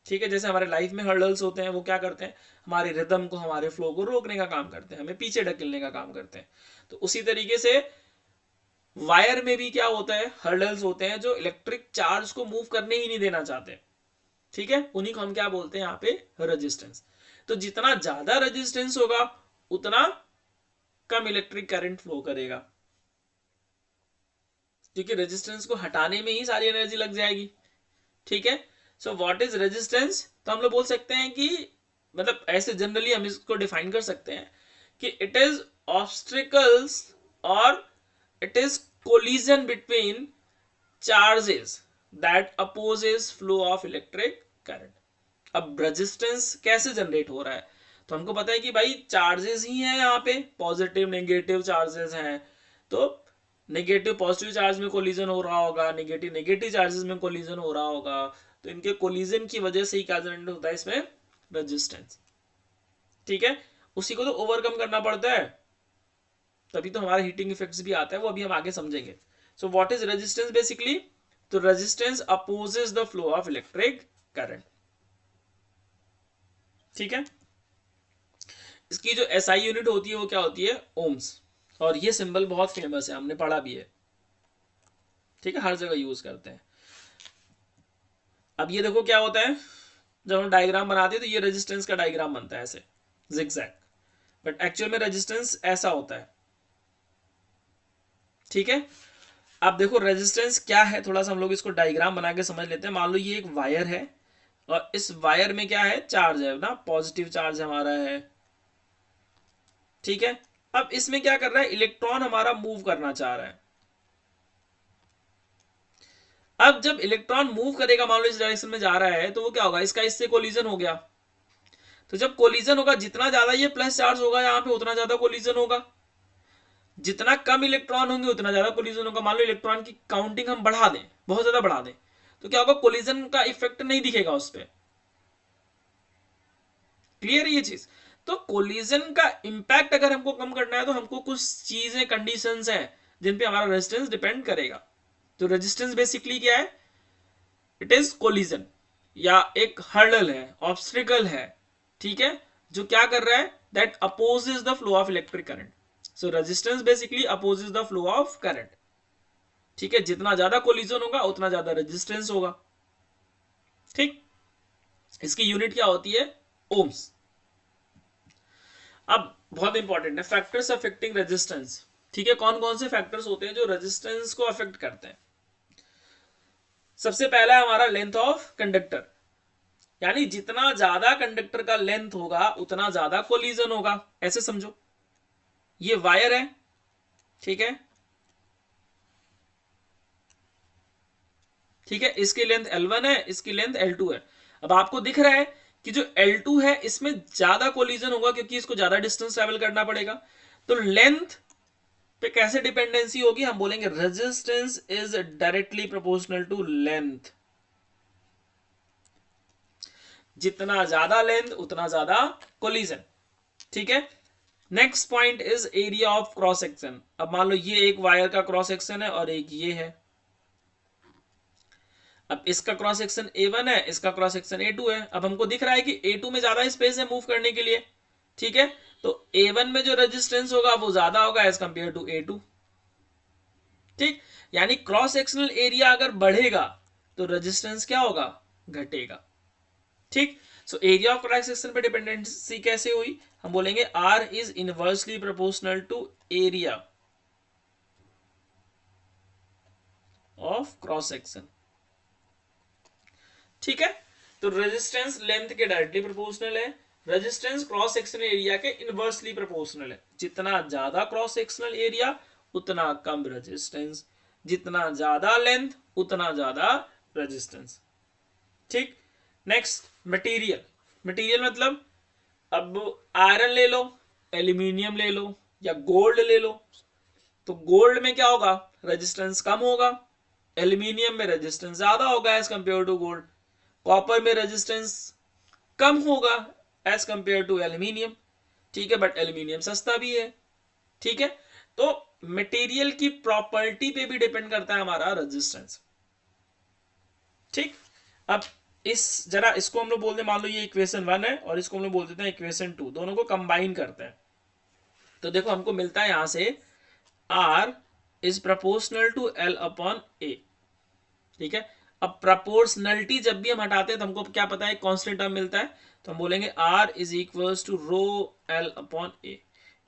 ठीक है, जैसे हमारे लाइफ में हर्डल्स होते हैं, वो क्या करते हैं, हमारे रिदम को, हमारे फ्लो को रोकने का काम करते हैं, हमें पीछे ढकेलने का काम करते हैं। तो उसी तरीके से वायर में भी क्या होता है, हर्डल्स होते हैं जो इलेक्ट्रिक चार्ज को मूव करने ही नहीं देना चाहते। ठीक है, उन्हीं को हम क्या बोलते हैं यहाँ पे, रेजिस्टेंस। तो जितना ज्यादा रेजिस्टेंस होगा उतना कम इलेक्ट्रिक करंट फ्लो करेगा, क्योंकि रेजिस्टेंस को हटाने में ही सारी एनर्जी लग जाएगी। ठीक है। सो व्हाट इज रेजिस्टेंस, तो हम लोग बोल सकते हैं कि, मतलब ऐसे जनरली हम इसको डिफाइन कर सकते हैं कि इट इज ऑब्स्ट्रिकल्स और it is collision between charges that opposes flow of electric current. अब रेजिस्टेंस कैसे जनरेट हो रहा है, तो हमको पता है कि भाई चार्जेस ही हैं यहाँ पे, पॉजिटिव नेगेटिव चार्जेस हैं। तो नेगेटिव पॉजिटिव चार्ज में कोलिजन हो रहा होगा, नेगेटिव नेगेटिव चार्जेस में कोलिजन हो रहा होगा। तो इनके कोलिजन की वजह से ही क्या जनरेट होता है, इसमें रेजिस्टेंस। ठीक है, उसी को तो ओवरकम करना पड़ता है, तभी तो हमारे हीटिंग इफेक्ट्स भी आता है, वो अभी हम आगे समझेंगे। So what is resistance basically, तो resistance opposes the flow of electric current. ठीक है। इसकी जो एसआई यूनिट होती है वो क्या होती है, ओम्स। और ये सिंबल बहुत फेमस है, हमने पढ़ा भी है। ठीक है, हर जगह यूज करते हैं। अब ये देखो क्या होता है, जब हम डायग्राम बनाते हैं तो ये रेजिस्टेंस का डायग्राम बनता है ऐसे जिगजैग, बट एक्चुअल में रेजिस्टेंस ऐसा होता है। ठीक है। अब देखो रेजिस्टेंस क्या है, थोड़ा सा हम लोग इसको डायग्राम बना के समझ लेते हैं। मान लो ये एक वायर है और इस वायर में क्या है, चार्ज है ना, पॉजिटिव चार्ज हमारा है। ठीक है। अब इसमें क्या कर रहा है, इलेक्ट्रॉन हमारा मूव करना चाह रहा है। अब जब इलेक्ट्रॉन मूव करेगा, मान लो इस डायरेक्शन में जा रहा है, तो वो क्या होगा, इसका इससे कोलिजन हो गया। तो जब कोलिजन होगा, जितना ज्यादा ये प्लस चार्ज होगा यहाँ पे, उतना ज्यादा कोलिजन होगा। जितना कम इलेक्ट्रॉन होंगे उतना ज्यादा कोलिजन होगा। मान लो इलेक्ट्रॉन की काउंटिंग हम बढ़ा दें, बहुत ज्यादा बढ़ा दें, तो क्या होगा, कोलिजन का इफेक्ट नहीं दिखेगा उस पर। क्लियर है ये चीज। तो कोलिजन का इंपैक्ट अगर हमको कम करना है तो हमको कुछ चीजें, कंडीशंस हैं जिन पे हमारा रेजिस्टेंस डिपेंड करेगा। तो रेजिस्टेंस बेसिकली क्या है, इट इज कोलिजन, या एक हर्डल है, ऑब्स्ट्रिकल है। ठीक है, जो क्या कर रहा है, that opposes the flow of electric current. So resistance basically opposes the flow of current. ठीक है, जितना ज्यादा कोलिजन होगा उतना ज्यादा रेजिस्टेंस होगा। ठीक, इसकी यूनिट क्या होती है, ओम्स। अब बहुत इंपॉर्टेंट है, फैक्टर्स अफेक्टिंग रेजिस्टेंस। ठीक है, कौन कौन से फैक्टर्स होते हैं जो रेजिस्टेंस को अफेक्ट करते हैं। सबसे पहला है हमारा लेंथ ऑफ कंडक्टर, यानी जितना ज्यादा कंडक्टर का लेंथ होगा उतना ज्यादा कोलिजन होगा। ऐसे समझो, ये वायर है। ठीक है, ठीक है, इसकी लेंथ L1 है, इसकी लेंथ L2 है। अब आपको दिख रहा है कि जो L2 है इसमें ज्यादा कोलिजन होगा, क्योंकि इसको ज्यादा डिस्टेंस ट्रेवल करना पड़ेगा। तो लेंथ पे कैसे डिपेंडेंसी होगी, हम बोलेंगे resistance is directly proportional to length. जितना ज्यादा लेंथ उतना ज्यादा कोलिजन। ठीक है। Next point is area of cross section. अब मान लो ये एक वायर का क्रॉस सेक्शन है और एक ये है। अब इसका क्रॉस सेक्शन A1 है, इसका क्रॉस सेक्शन A2 है। अब हमको दिख रहा है कि A2 में ज्यादा स्पेस है मूव करने के लिए। ठीक है, तो A1 में जो रेजिस्टेंस होगा वो ज्यादा होगा एज कंपेयर टू A2। ठीक, यानी क्रॉस सेक्शनल एरिया अगर बढ़ेगा तो रेजिस्टेंस क्या होगा, घटेगा। ठीक, so area of cross section पे डिपेंडेंसी कैसे हुई, हम बोलेंगे R is inversely proportional to area of cross section. ठीक है, तो रेजिस्टेंस लेंथ के डायरेक्टली प्रोपोर्शनल है, रेजिस्टेंस क्रॉस सेक्शनल एरिया के इनवर्सली प्रोपोर्शनल है। जितना ज्यादा क्रॉस सेक्शनल एरिया उतना कम रेजिस्टेंस, जितना ज्यादा लेंथ उतना ज्यादा रेजिस्टेंस। ठीक, नेक्स्ट मटेरियल। मटेरियल मतलब, अब आयरन ले लो, एल्यूमिनियम ले लो, या गोल्ड ले लो, तो गोल्ड में क्या होगा, रेजिस्टेंस कम होगा, एल्यूमिनियम में रेजिस्टेंस ज्यादा होगा as compare to gold, copper में रेजिस्टेंस कम होगा एज कंपेयर टू एल्यूमिनियम। ठीक है, बट एल्यूमिनियम सस्ता भी है। ठीक है, तो मटेरियल की प्रॉपर्टी पे भी डिपेंड करता है हमारा रेजिस्टेंस। ठीक, अब इस जरा इसको हम लोग बोलते हैं, मान लो ये इक्वेशन 1 है और इसको हम लोग बोल देते हैं इक्वेशन 2, दोनों को कंबाइन करते हैं। तो देखो हमको मिलता है यहां से R is proportional to L upon A। ठीक है, अब प्रपोर्शनलिटी जब भी हम हटाते हैं तो हमको क्या पता है, कांस्टेंट टर्म मिलता है, तो हम बोलेंगे R is equals to rho L upon A।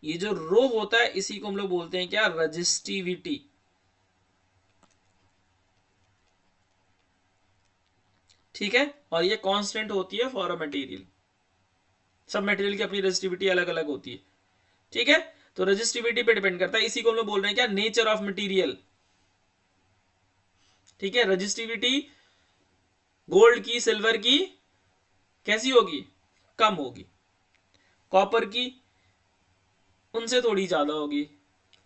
ये जो रो होता है इसी को हम लोग बोलते हैं क्या, रजिस्टिविटी। ठीक है, और ये कांस्टेंट होती है फॉर अ मटेरियल, सब मटेरियल की अपनी रजिस्टिविटी अलग अलग होती है। ठीक है, तो रजिस्टिविटी पे डिपेंड करता है, इसी को हम लोग बोल रहे हैं क्या, नेचर ऑफ मटेरियल। ठीक है, रजिस्टिविटी गोल्ड की, सिल्वर की कैसी होगी, कम होगी, कॉपर की उनसे थोड़ी ज्यादा होगी,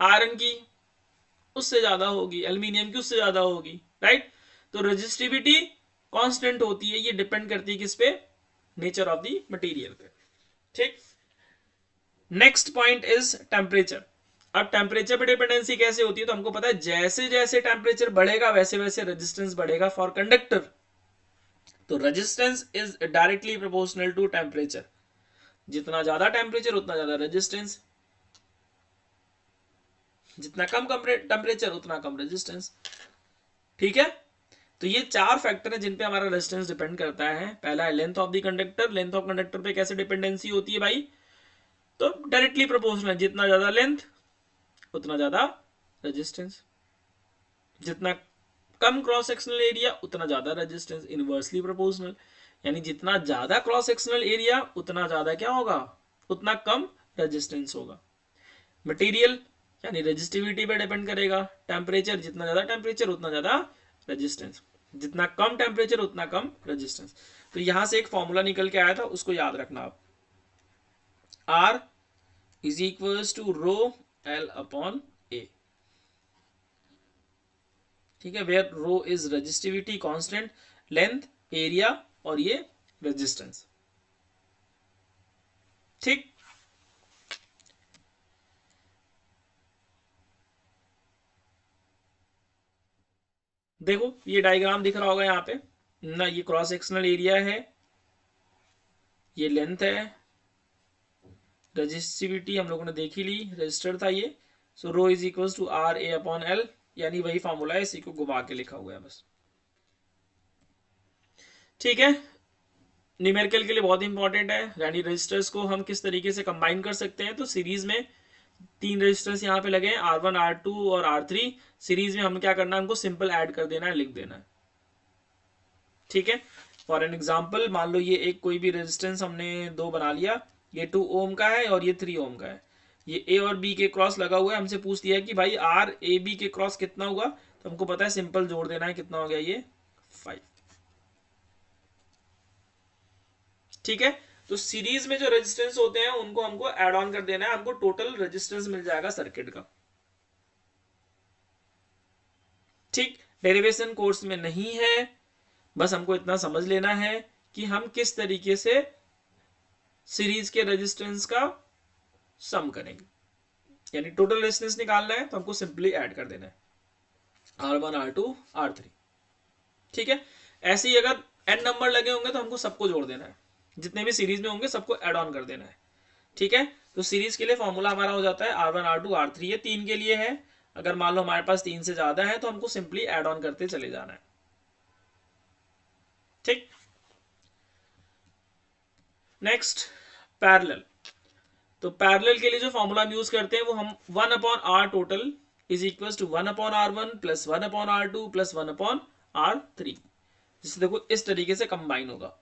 आयरन की उससे ज्यादा होगी, एल्यूमिनियम की उससे ज्यादा होगी। राइट, तो रजिस्टिविटी कांस्टेंट होती है, ये डिपेंड करती है किस पे, नेचर ऑफ द मटेरियल पे। ठीक, नेक्स्ट पॉइंट इज टेम्परेचर। अब टेम्परेचर पे डिपेंडेंसी कैसे होती है, तो हमको पता है जैसे जैसे टेम्परेचर बढ़ेगा वैसे वैसे रेजिस्टेंस बढ़ेगा फॉर कंडक्टर। तो resistance is directly proportional to temperature, जितना ज्यादा टेम्परेचर उतना ज्यादा रेजिस्टेंस, जितना कम टेम्परेचर उतना कम रेजिस्टेंस। ठीक है, तो ये चार फैक्टर हैं जिन पे हमारा रेजिस्टेंस डिपेंड करता है। पहला है length of the conductor, length of conductor पे कैसे डिपेंडेंसी होती है भाई, तो डायरेक्टली प्रोपोर्शनल, जितना ज्यादा लेंथ उतना ज्यादा रेजिस्टेंस, जितना कम क्रॉस सेक्शनल एरिया उतना ज्यादा रेजिस्टेंस, इनवर्सली प्रोपोर्शनल, यानी जितना ज्यादा क्रॉस सेक्शनल एरिया उतना ज्यादा क्या होगा, उतना कम रेजिस्टेंस होगा। मटेरियल यानी रेजिस्टिविटी पे डिपेंड करेगा, टेम्परेचर, जितना ज्यादा टेम्परेचर उतना ज्यादा रेजिस्टेंस, जितना कम टेम्परेचर उतना कम रेजिस्टेंस। तो यहां से एक फॉर्मूला निकल के आया था, उसको याद रखना आप, R is equals to rho L upon A। ठीक है, where rho is resistivity constant, length, area और ये रेजिस्टेंस। ठीक, देखो ये डायग्राम दिख रहा होगा यहाँ पे ना, ये क्रॉस सेक्शनल एरिया है, ये लेंथ है, रेजिस्टिविटी हम लोगों ने देखी ली, रजिस्टर था ये। So rho is equal to R A upon L, यानी वही फॉर्मूला है, इसी को घुमा के लिखा हुआ है बस। ठीक है, न्यूमेरिकल के लिए बहुत इंपॉर्टेंट है, यानी रजिस्टर्स को हम किस तरीके से कंबाइन कर सकते हैं। तो सीरीज में तीन रजिस्टर्स यहाँ पे लगे हैं, R1 R2 और R3। सीरीज में हमें क्या करना है, हमको सिंपल ऐड कर देना है, लिख देना है। ठीक है, फॉर एन एग्जाम्पल मान लो ये एक कोई भी रेजिस्टेंस हमने दो बना लिया, ये 2 ओम का है और ये 3 ओम का है, ये ए और बी के क्रॉस लगा हुआ है। हमसे पूछ दिया कि भाई आर ए बी के क्रॉस कितना हुआ, तो हमको पता है सिंपल जोड़ देना है, कितना हो गया ये 5। ठीक है, तो सीरीज में जो रेजिस्टेंस होते हैं उनको हमको ऐड ऑन कर देना है, हमको टोटल रेजिस्टेंस मिल जाएगा सर्किट का। ठीक, डेरिवेशन कोर्स में नहीं है, बस हमको इतना समझ लेना है कि हम किस तरीके से सीरीज के रेजिस्टेंस का सम करेंगे, यानी टोटल रेजिस्टेंस निकालना है तो हमको सिंपली ऐड कर देना है R1 R2 R3। ठीक है, ऐसे ही अगर n नंबर लगे होंगे तो हमको सबको जोड़ देना है, जितने भी सीरीज में होंगे सबको ऐड ऑन कर देना है। ठीक है, तो सीरीज के लिए फॉर्मूला हमारा हो जाता है R1 R2 R3, ये 3 के लिए है। अगर मान लो हमारे पास 3 से ज्यादा है तो हमको सिंपली ऐड ऑन करते चले जाना है। ठीक, नेक्स्ट पैरेलल। तो पैरेलल के लिए जो फॉर्मूला हम यूज करते हैं वो हम 1 upon R total is equal to 1 upon R1 plus 1 upon R2 plus 1 upon R3, जिससे देखो इस तरीके से कंबाइन होगा।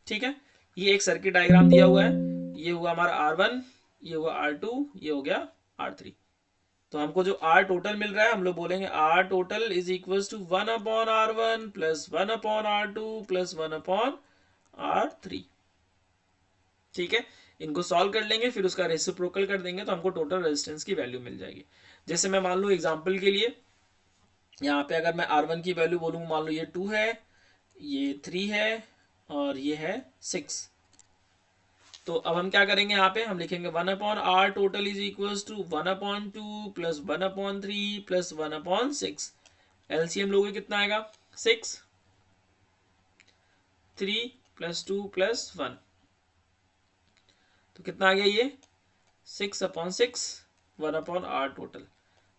ठीक है, ये एक सर्किट डायग्राम दिया हुआ है, ये हुआ हमारा R1, ये हुआ R2, ये हो गया R3। तो हमको जो R टोटल मिल रहा है हम लोग बोलेंगे R total is equal to 1 upon R1 plus 1 upon R2 plus 1 upon R3। ठीक है, इनको सॉल्व कर लेंगे, फिर उसका रेसिप्रोकल कर देंगे तो हमको टोटल रेजिस्टेंस की वैल्यू मिल जाएगी। जैसे मैं मान लूँ एग्जाम्पल के लिए यहाँ पे अगर मैं R1 की वैल्यू बोलूँ, मान लो ये 2 है, ये 3 है और ये है 6। तो अब हम क्या करेंगे, यहाँ पे हम लिखेंगे 1/r total is equal to 1/2 plus 1/3 plus 1/6। LCM लोगे कितना आएगा 6, 3 प्लस 2 प्लस 1, तो कितना आ गया ये 6/6 1/r टोटल।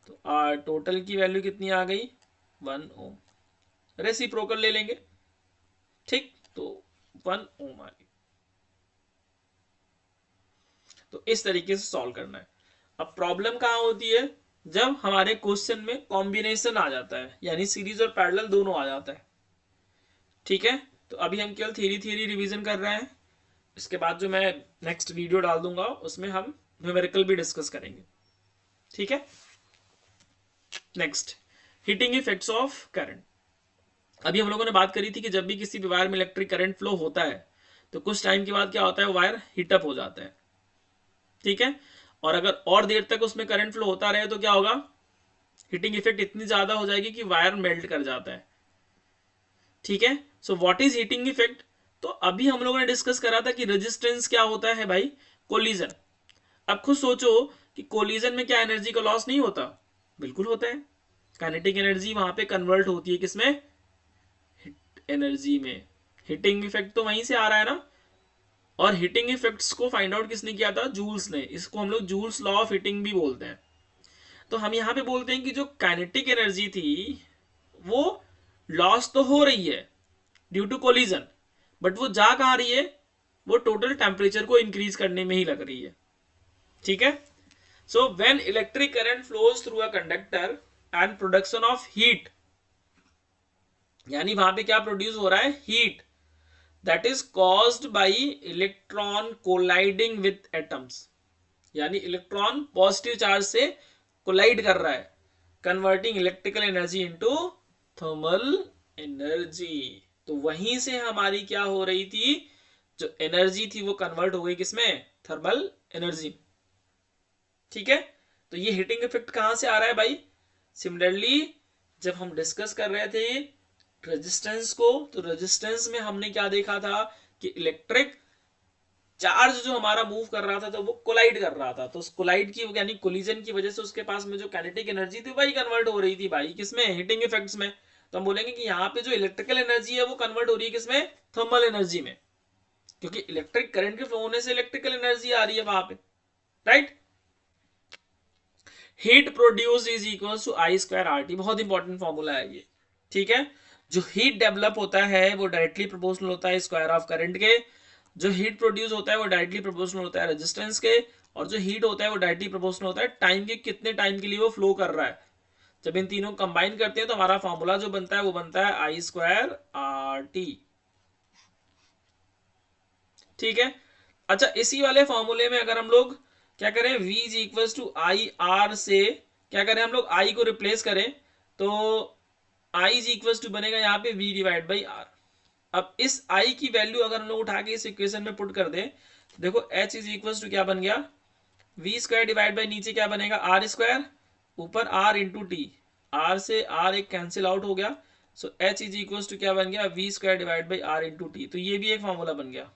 तो r टोटल की वैल्यू कितनी आ गई 1 ओम। रेसिप्रोकल ले लेंगे, ठीक, तो 1 ओम आ गई। तो इस तरीके से सॉल्व करना है। अब प्रॉब्लम कहाँ होती है, जब हमारे क्वेश्चन में कॉम्बिनेशन आ जाता है, यानी सीरीज और पैरेलल दोनों आ जाता है। ठीक है, तो अभी हम केवल थ्योरी रिवीजन कर रहे हैं। इसके बाद जो मैं नेक्स्ट वीडियो डाल दूंगा उसमें हम न्यूमेरिकल भी डिस्कस करेंगे। ठीक है, next heating effects of current. अभी हम लोगों ने बात करी थी कि जब भी किसी भी वायर में इलेक्ट्रिक करंट फ्लो होता है तो कुछ टाइम के बाद क्या होता है, वो वायर हीटअप हो जाता है। ठीक है, और अगर और देर तक उसमें करंट फ्लो होता रहे तो क्या होगा, हीटिंग इफेक्ट इतनी ज्यादा हो जाएगी कि वायर मेल्ट कर जाता है। ठीक है, सो व्हाट इज हीटिंग इफेक्ट। तो अभी हम लोगों ने डिस्कस करा था कि रेजिस्टेंस क्या होता है भाई, कोलिजन। अब खुद सोचो कि कोलिजन में क्या एनर्जी का लॉस नहीं होता, बिल्कुल होता है। काइनेटिक एनर्जी वहां पे कन्वर्ट होती है किसमें, एनर्जी में। हीटिंग इफेक्ट तो वहीं से आ रहा है ना। और हीटिंग इफेक्ट्स को फाइंड आउट किसने किया था, जूल्स ने। इसको हम लोग जूल्स लॉ ऑफ हीटिंग भी बोलते हैं। तो हम यहाँ पे बोलते हैं कि जो काइनेटिक एनर्जी थी वो लॉस तो हो रही है ड्यू टू कोलिजन, बट वो जा कहाँ रही है, वो टोटल टेम्परेचर को इंक्रीज करने में ही लग रही है। ठीक है, so when electric current flows through a conductor and production of heat, यानी वहां पे क्या प्रोड्यूस हो रहा है, heat, that is caused by electron colliding with atoms, यानी इलेक्ट्रॉन पॉजिटिव चार्ज से कोलाइड कर रहा है, converting electrical energy into thermal energy. तो वहीं से हमारी क्या हो रही थी, जो एनर्जी थी वो कन्वर्ट हो गई किसमें, थर्मल एनर्जी। ठीक है, तो ये हीटिंग इफेक्ट कहां से आ रहा है भाई, सिमिलरली जब हम डिस्कस कर रहे थे रेजिस्टेंस को, तो रेजिस्टेंस में हमने क्या देखा था कि इलेक्ट्रिक चार्ज जो हमारा मूव कर रहा था तो वो कोलाइड कर रहा था, तो उस कोलाइड की यानी कोलिजन की वजह से उसके पास में जो काइनेटिक एनर्जी थी वही कन्वर्ट हो रही थी भाई किसमें, हीटिंग इफेक्ट्स में। तो हम बोलेंगे कि यहाँ पे जो इलेक्ट्रिकल एनर्जी है वो कन्वर्ट हो रही है किसमें, थर्मल एनर्जी में, क्योंकि इलेक्ट्रिक करंट के फ्लो होने से इलेक्ट्रिकल एनर्जी आ रही है वहां पे, right. Heat produce is equal to I²RT, बहुत इंपॉर्टेंट फॉर्मूला है ये। ठीक है, जो हीट डेवलप होता है वो डायरेक्टली प्रोपोर्शनल होता है स्क्वायर ऑफ करंट के, जो हीट प्रोड्यूस होता है वो डायरेक्टली प्रोपोर्शनल होता है रेजिस्टेंस के, और जो हीट होता है वो डायरेक्टली प्रोपोर्शनल होता है टाइम के, कितने टाइम के लिए वो फ्लो कर रहा है। जब इन तीनों कंबाइन करते हैं तो हमारा फॉर्मूला जो बनता है वो बनता है I²RT। ठीक है, अच्छा इसी वाले फॉर्मूले में अगर हम लोग क्या करें, V is equal to I R से क्या करें हम लोग, I को रिप्लेस करें तो I इज इक्वल टू बनेगा यहाँ पे V डिवाइड बाई R। अब इस I की वैल्यू अगर हम लोग उठा के इस इक्वेशन में पुट कर दें तो देखो H इज इक्वल टू क्या बन गया, V² डिवाइड बाई नीचे क्या बनेगा R², ऊपर R इंटू टी, R से R एक कैंसिल आउट हो गया, सो H इज इक्वल टू क्या बन गया, V² divide by R into T. तो ये भी एक फॉर्मूला बन गया।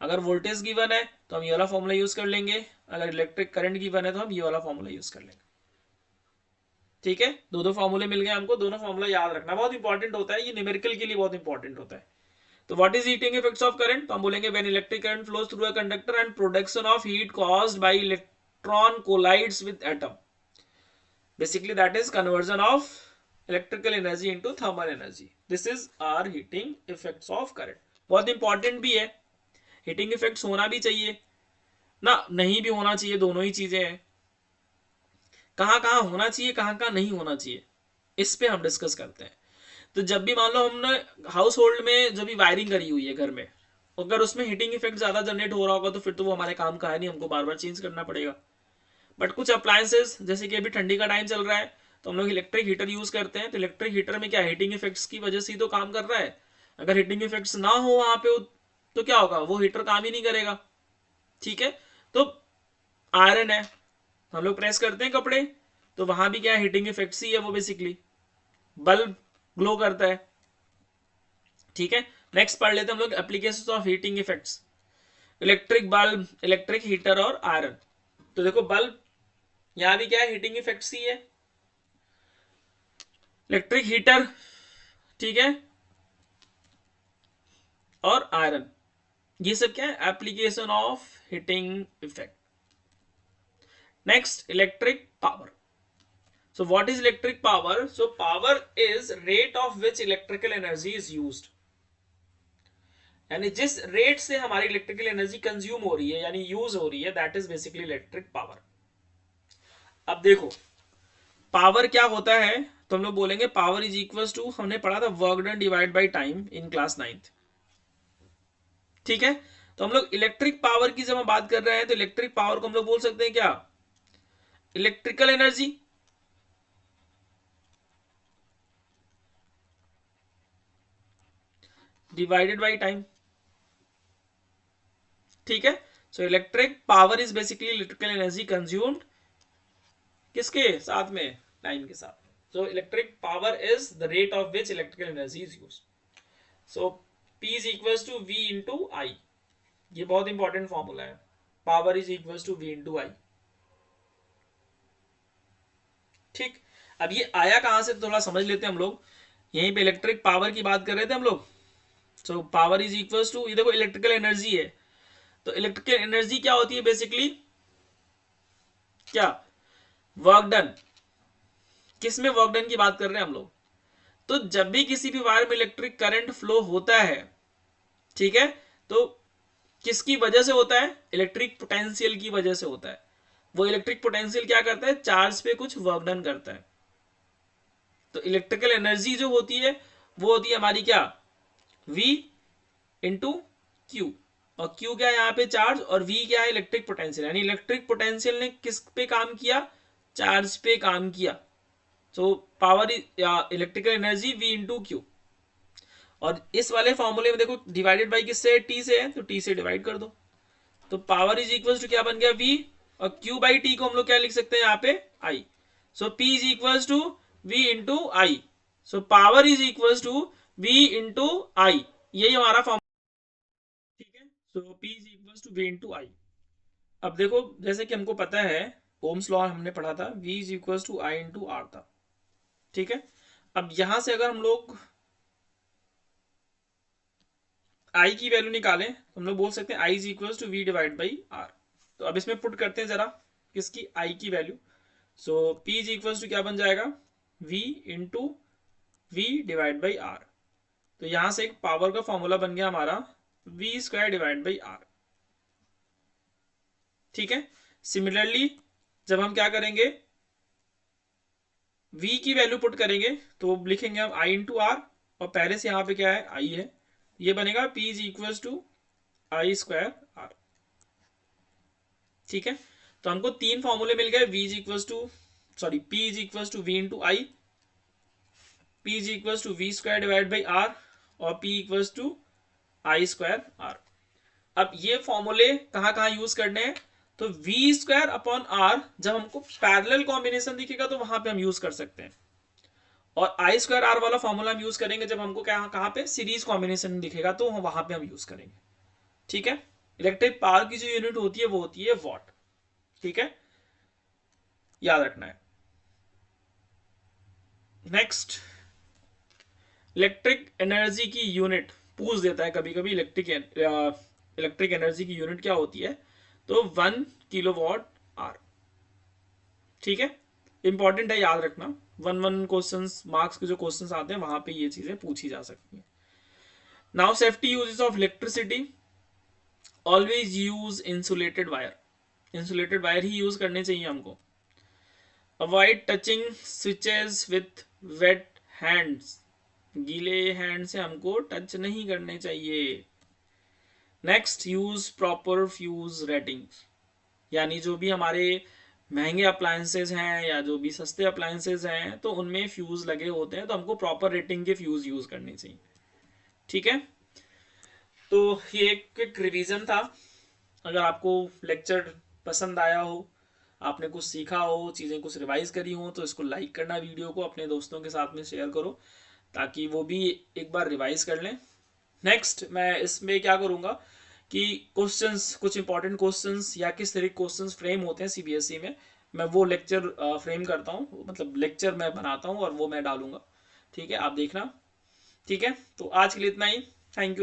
अगर वोल्टेज गिवन है तो हम ये वाला फॉर्मूला यूज कर लेंगे, अगर इलेक्ट्रिक करंट गिवन है तो हम ये वाला फॉर्मूला यूज कर लेंगे। ठीक है, दो फॉर्मूले मिल गए हमको, दोनों फॉर्मूला याद रखना बहुत इंपॉर्टेंट होता है, ये न्यूमेरिकल के लिए बहुत इंपॉर्टेंट होता है। तो what is heating effects of current, तो हम बोलेंगे when electric current flows through a conductor and production of heat caused by electron collides with atom, basically that is conversion of electrical energy into thermal energy, this is our heating effects of current. बहुत important भी है, heating effects होना भी चाहिए ना, नहीं भी होना चाहिए, दोनों ही चीजें हैं। कहां कहां होना चाहिए कहां कहां नहीं होना चाहिए, इस पे हम डिस्कस करते हैं। तो जब भी मान लो हमने हाउस होल्ड में जब भी वायरिंग करी हुई है घर में, अगर उसमें हीटिंग इफेक्ट ज्यादा जनरेट हो रहा होगा तो फिर तो वो हमारे काम का है नहीं, हमको बार बार चेंज करना पड़ेगा। बट कुछ अप्लायंसेस जैसे कि अभी ठंडी का टाइम चल रहा है तो हम लोग इलेक्ट्रिक हीटर यूज करते हैं, तो इलेक्ट्रिक हीटर में क्या हीटिंग इफेक्ट्स की वजह से ही तो काम कर रहा है। अगर हीटिंग इफेक्ट्स ना हो वहां पे तो क्या होगा, वो हीटर काम ही नहीं करेगा। ठीक है, तो आयरन है, हम लोग प्रेस करते हैं कपड़े, तो वहां भी क्या हीटिंग इफेक्ट्स ही है वो बेसिकली, बल्ब ग्लो करता है। ठीक है, नेक्स्ट पढ़ लेते हैं हम लोग applications of heating effects. Electric bulb, electric heater और आयरन। तो देखो बल्ब, यहां भी क्या है हीटिंग इफेक्ट्स ही है। इलेक्ट्रिक हीटर, ठीक है, और आयरन, ये सब क्या है application of heating effect. Next electric power. So what is electric power? So power is rate of which electrical energy is used. यानी जिस रेट से हमारी इलेक्ट्रिकल एनर्जी कंज्यूम हो रही है यानी यूज हो रही है, that is basically electric power. अब देखो पावर क्या होता है, तो हम लोग बोलेंगे पावर इज इक्वल टू, हमने पढ़ा था work done divide by time in class 9th। ठीक है, तो हम लोग इलेक्ट्रिक पावर की जब हम बात कर रहे हैं तो इलेक्ट्रिक पावर को हम लोग बोल सकते हैं क्या, electrical energy divided by time. ठीक है, so electric power is basically electrical energy consumed किसके साथ में, टाइम के साथ। So electric power is the rate of which electrical energy is use. So P is equal to V into I, ये बहुत important formula है, power is equal to V into I. ठीक, अब ये आया कहां से थोड़ा समझ लेते हैं हम लोग, यहीं पे इलेक्ट्रिक पावर की बात कर रहे थे हम लोग। So power is equal to, ये देखो इलेक्ट्रिकल एनर्जी है, तो इलेक्ट्रिकल एनर्जी क्या होती है बेसिकली, क्या वर्क डन, किस में वर्क डन की बात कर रहे हैं हम लोग, तो जब भी किसी भी वायर में इलेक्ट्रिक करंट फ्लो होता है, ठीक है, तो किसकी वजह से होता है, इलेक्ट्रिक पोटेंशियल की वजह से होता है। वो इलेक्ट्रिक पोटेंशियल क्या करता है, चार्ज पे कुछ वर्क डन करता है। तो इलेक्ट्रिकल एनर्जी जो होती है वो होती है हमारी क्या, V इंटू क्यू, और Q क्या है यहाँ पे चार्ज, और V क्या है इलेक्ट्रिक पोटेंशियल, यानी इलेक्ट्रिक पोटेंशियल ने किस पे काम किया, चार्ज पे काम किया। So power electrical energy V into Q. और इस वाले फॉर्मूले में देखो डिवाइडेड बाई किससे, T से है, तो T से डिवाइड कर दो, तो पावर इज इक्वल टू क्या बन गया V, और Q बाई T को हम लोग क्या लिख सकते हैं यहाँ पे I। So P is equal to V into I, so power is equal to V into I, यही हमारा फॉर्मूला। ठीक है, so P is equal to V into I. अब देखो जैसे कि हमको पता है ओम्स लॉ हमने पढ़ा था, V is equal to I into R था। ठीक है, अब यहां से अगर हम लोग I की वैल्यू निकालें तो हम लोग बोल सकते हैं I is equal to V divide by R. तो अब इसमें पुट करते हैं जरा किसकी, I की value. So P is equal to क्या बन जाएगा, V into V divide by R. तो यहां से एक पावर का फॉर्मूला बन गया हमारा V square divide by R. ठीक है, सिमिलरली जब हम क्या करेंगे, V की वैल्यू पुट करेंगे तो लिखेंगे हम I इंटू आर, और पहले से यहाँ पे क्या है I है, ये बनेगा P is equal to I square R. ठीक है, तो हमको तीन फॉर्मूले मिल गए, V is equal to sorry P is equal to V into I, P is equal to V square divide by R, और P equal to I square R. अब ये फॉर्मूले कहाँ कहाँ यूज करने हैं, तो V स्क्वायर अपॉन आर जब हमको पैरेलल कॉम्बिनेशन दिखेगा तो वहां पे हम यूज कर सकते हैं, और आई स्क्वायर आर वाला फॉर्मूला हम यूज करेंगे जब हमको क्या कहाँ पे सीरीज कॉम्बिनेशन दिखेगा तो वहां पे हम यूज करेंगे। ठीक है, इलेक्ट्रिक पावर की जो यूनिट होती है वो होती है वॉट। ठीक है, याद रखना है। नेक्स्ट इलेक्ट्रिक एनर्जी की यूनिट पूछ देता है कभी कभी, इलेक्ट्रिक एनर्जी की यूनिट क्या होती है, तो 1 किलोवाट आर। ठीक है, इंपॉर्टेंट है, याद रखना, 1 क्वेश्चंस मार्क्स के जो क्वेश्चंस आते हैं वहां पे ये चीजें पूछी जा सकती हैं। Now safety uses of electricity, always use insulated wire, insulated wire ही यूज करने चाहिए हमको। Avoid touching switches with wet hands, गीले हैंड से हमको टच नहीं करने चाहिए। Next use proper fuse rating, यानी जो भी हमारे महंगे अप्लायंसेज हैं या जो भी सस्ते अप्लायंसेज हैं तो उनमें फ्यूज लगे होते हैं, तो हमको प्रॉपर रेटिंग के फ्यूज यूज करने चाहिए। ठीक है, तो ये एक क्विक रिवीजन था अगर आपको लेक्चर पसंद आया हो, आपने कुछ सीखा हो, चीज़ें कुछ रिवाइज करी हो, तो इसको लाइक करना, वीडियो को अपने दोस्तों के साथ में शेयर करो ताकि वो भी एक बार रिवाइज कर लें। नेक्स्ट मैं इसमें क्या करूँगा कि क्वेश्चंस, कुछ इंपॉर्टेंट क्वेश्चंस या किस तरह क्वेश्चंस फ्रेम होते हैं सीबीएसई में, मैं वो लेक्चर फ्रेम करता हूँ, मतलब लेक्चर मैं बनाता हूँ और वो मैं डालूंगा। ठीक है, आप देखना। ठीक है, तो आज के लिए इतना ही। Thank you.